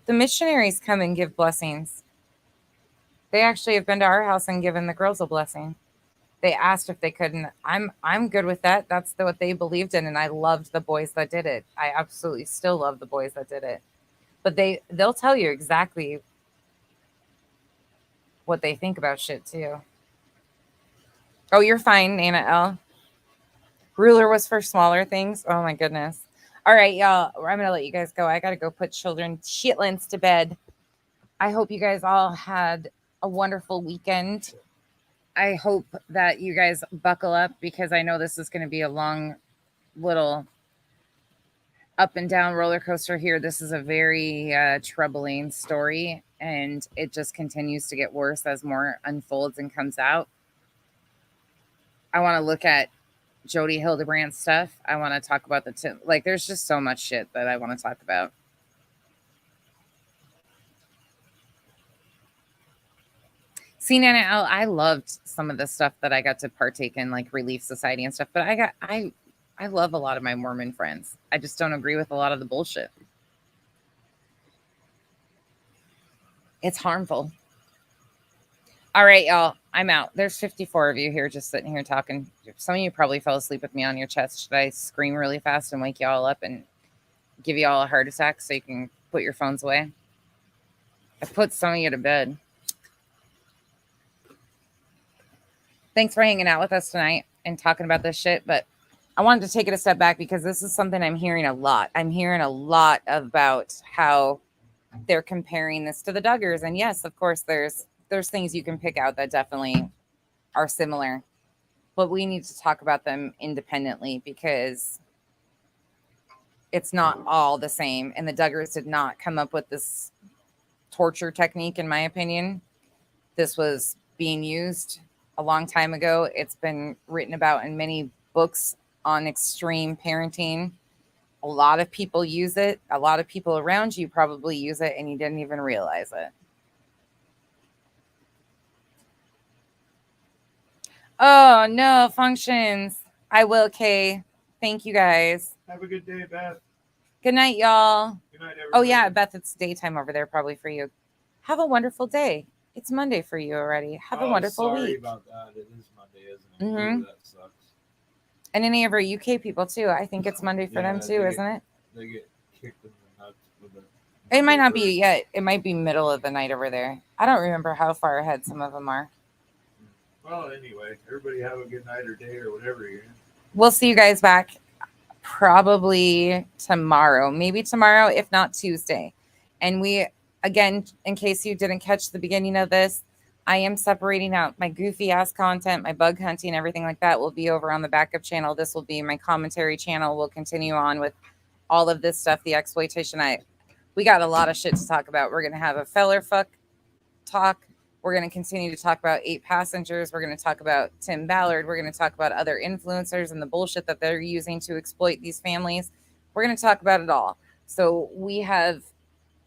The missionaries come and give blessings. They actually have been to our house and given the girls a blessing. They asked if they couldn't. I'm good with that. That's what they believed in, and I loved the boys that did it. I absolutely still love the boys that did it. But they'll tell you exactly what they think about shit too. Oh, you're fine, Nana L. Ruler was for smaller things. Oh my goodness. All right, y'all. I'm gonna let you guys go. I gotta go put children shitlins to bed. I hope you guys all had a wonderful weekend. I hope that you guys buckle up because I know this is going to be a long little up and down roller coaster here. This is a very troubling story and it just continues to get worse as more unfolds and comes out. I want to look at Jody Hildebrand's stuff. I want to talk about there's just so much shit that I want to talk about. See, Nana, I loved some of the stuff that I got to partake in, like Relief Society and stuff. But I love a lot of my Mormon friends. I just don't agree with a lot of the bullshit. It's harmful. All right, y'all. I'm out. There's 54 of you here just sitting here talking. Some of you probably fell asleep with me on your chest. Should I scream really fast and wake you all up and give you all a heart attack so you can put your phones away? I put some of you to bed. Thanks for hanging out with us tonight and talking about this shit. But I wanted to take it a step back because this is something I'm hearing a lot. I'm hearing a lot about how they're comparing this to the Duggars. And yes, of course, there's things you can pick out that definitely are similar. But we need to talk about them independently because it's not all the same. And the Duggars did not come up with this torture technique, in my opinion. This was being used a long time ago. It's been written about in many books on extreme parenting. A lot of people use it. A lot of people around you probably use it and you didn't even realize it. Oh, no, functions. I will, Kay. Thank you, guys. Have a good day, Beth. Good night, y'all. Good night, everybody. Oh, yeah, Beth, it's daytime over there probably for you. Have a wonderful day. It's Monday for you already. Have a wonderful sorry week. About that. It is Monday, isn't it? Mhm. Ooh, that sucks. And any of our UK people, too. I think it's Monday for them, too, isn't it? They get kicked in the nuts with it. It might not be yet. It might be middle of the night over there. I don't remember how far ahead some of them are. Well, anyway, everybody have a good night or day or whatever you're in. We'll see you guys back probably tomorrow. Maybe tomorrow, if not Tuesday. And we, again, in case you didn't catch the beginning of this, I am separating out my goofy ass content, my bug hunting, everything like that will be over on the backup channel. This will be my commentary channel. We'll continue on with all of this stuff, the exploitation. We got a lot of shit to talk about. We're going to have a feller fuck talk. We're going to continue to talk about 8 Passengers. We're going to talk about Tim Ballard. We're going to talk about other influencers and the bullshit that they're using to exploit these families. We're going to talk about it all. So we have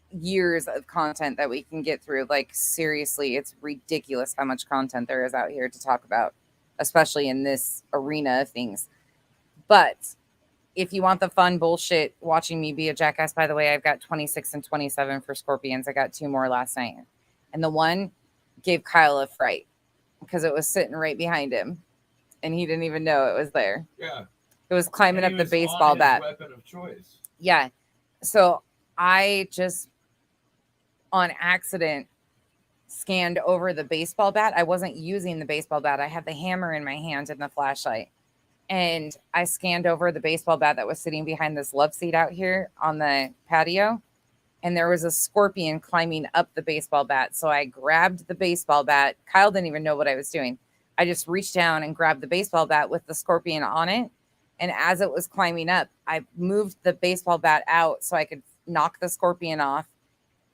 years of content that we can get through. Like, seriously, it's ridiculous how much content there is out here to talk about, especially in this arena of things. But if you want the fun bullshit, watching me be a jackass, by the way, I've got 26 and 27 for Scorpions. I got 2 more last night. And the one gave Kyle a fright because it was sitting right behind him and he didn't even know it was there. Yeah. It was climbing up the baseball bat. Weapon of choice. Yeah. So I just on accident scanned over the baseball bat. I wasn't using the baseball bat. I had the hammer in my hand and the flashlight. And I scanned over the baseball bat that was sitting behind this love seat out here on the patio. And there was a scorpion climbing up the baseball bat. So I grabbed the baseball bat. Kyle didn't even know what I was doing. I just reached down and grabbed the baseball bat with the scorpion on it. And as it was climbing up, I moved the baseball bat out so I could knock the scorpion off.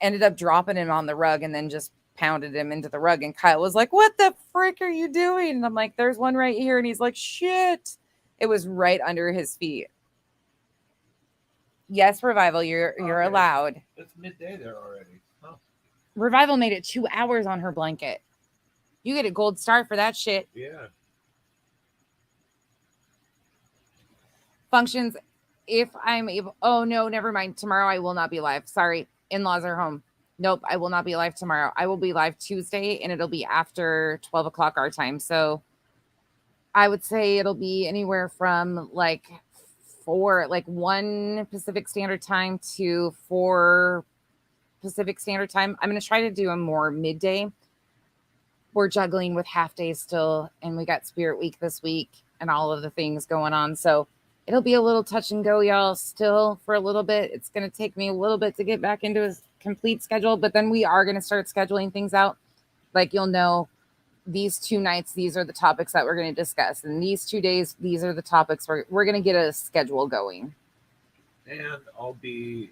Ended up dropping him on the rug and then just pounded him into the rug. And Kyle was like, "What the frick are you doing?" And I'm like, "There's one right here." And he's like, "Shit." It was right under his feet. Yes, Revival, you're allowed. It's midday there already. Huh. Revival made it 2 hours on her blanket. You get a gold star for that shit. Yeah. Functions, if I'm able. Oh, no, never mind. Tomorrow I will not be live. Sorry. In-laws are home. Nope, I will not be live tomorrow. I will be live Tuesday, and it'll be after 12 o'clock our time. So I would say it'll be anywhere from like 1 Pacific Standard Time to 4 Pacific Standard Time. I'm going to try to do a more midday. We're juggling with half days still, and we got Spirit Week this week and all of the things going on. So it'll be a little touch and go, y'all, still for a little bit. It's going to take me a little bit to get back into a complete schedule, but then we are going to start scheduling things out. Like, you'll know these 2 nights, these are the topics that we're going to discuss. And these 2 days, these are the topics we're going to get a schedule going. And I'll be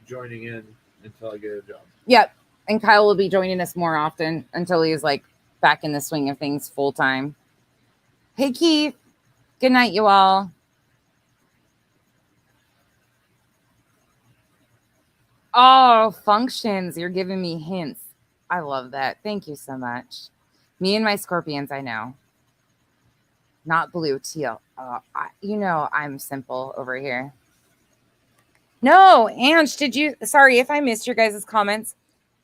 joining in until I get a job. Yep. And Kyle will be joining us more often until he's like back in the swing of things full time. Hey, Keith. Good night, you all. Oh, functions. You're giving me hints. I love that. Thank you so much. Me and my scorpions, I know. Not blue, teal. I'm simple over here. No, Ange, did you? Sorry if I missed your guys' comments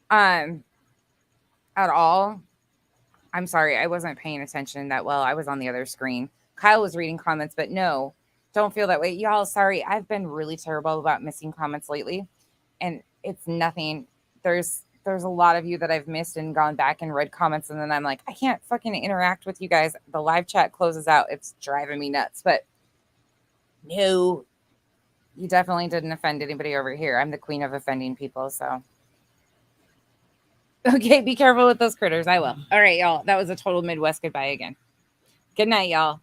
at all. I'm sorry. I wasn't paying attention that well. I was on the other screen. Kyle was reading comments, but no, don't feel that way. Y'all, sorry. I've been really terrible about missing comments lately, and it's nothing. There's a lot of you that I've missed and gone back and read comments, and then I'm like, I can't fucking interact with you guys. The live chat closes out. It's driving me nuts. But no, you definitely didn't offend anybody over here. I'm the queen of offending people, so. Okay, be careful with those critters. I will. All right, y'all. That was a total Midwest goodbye again. Good night, y'all.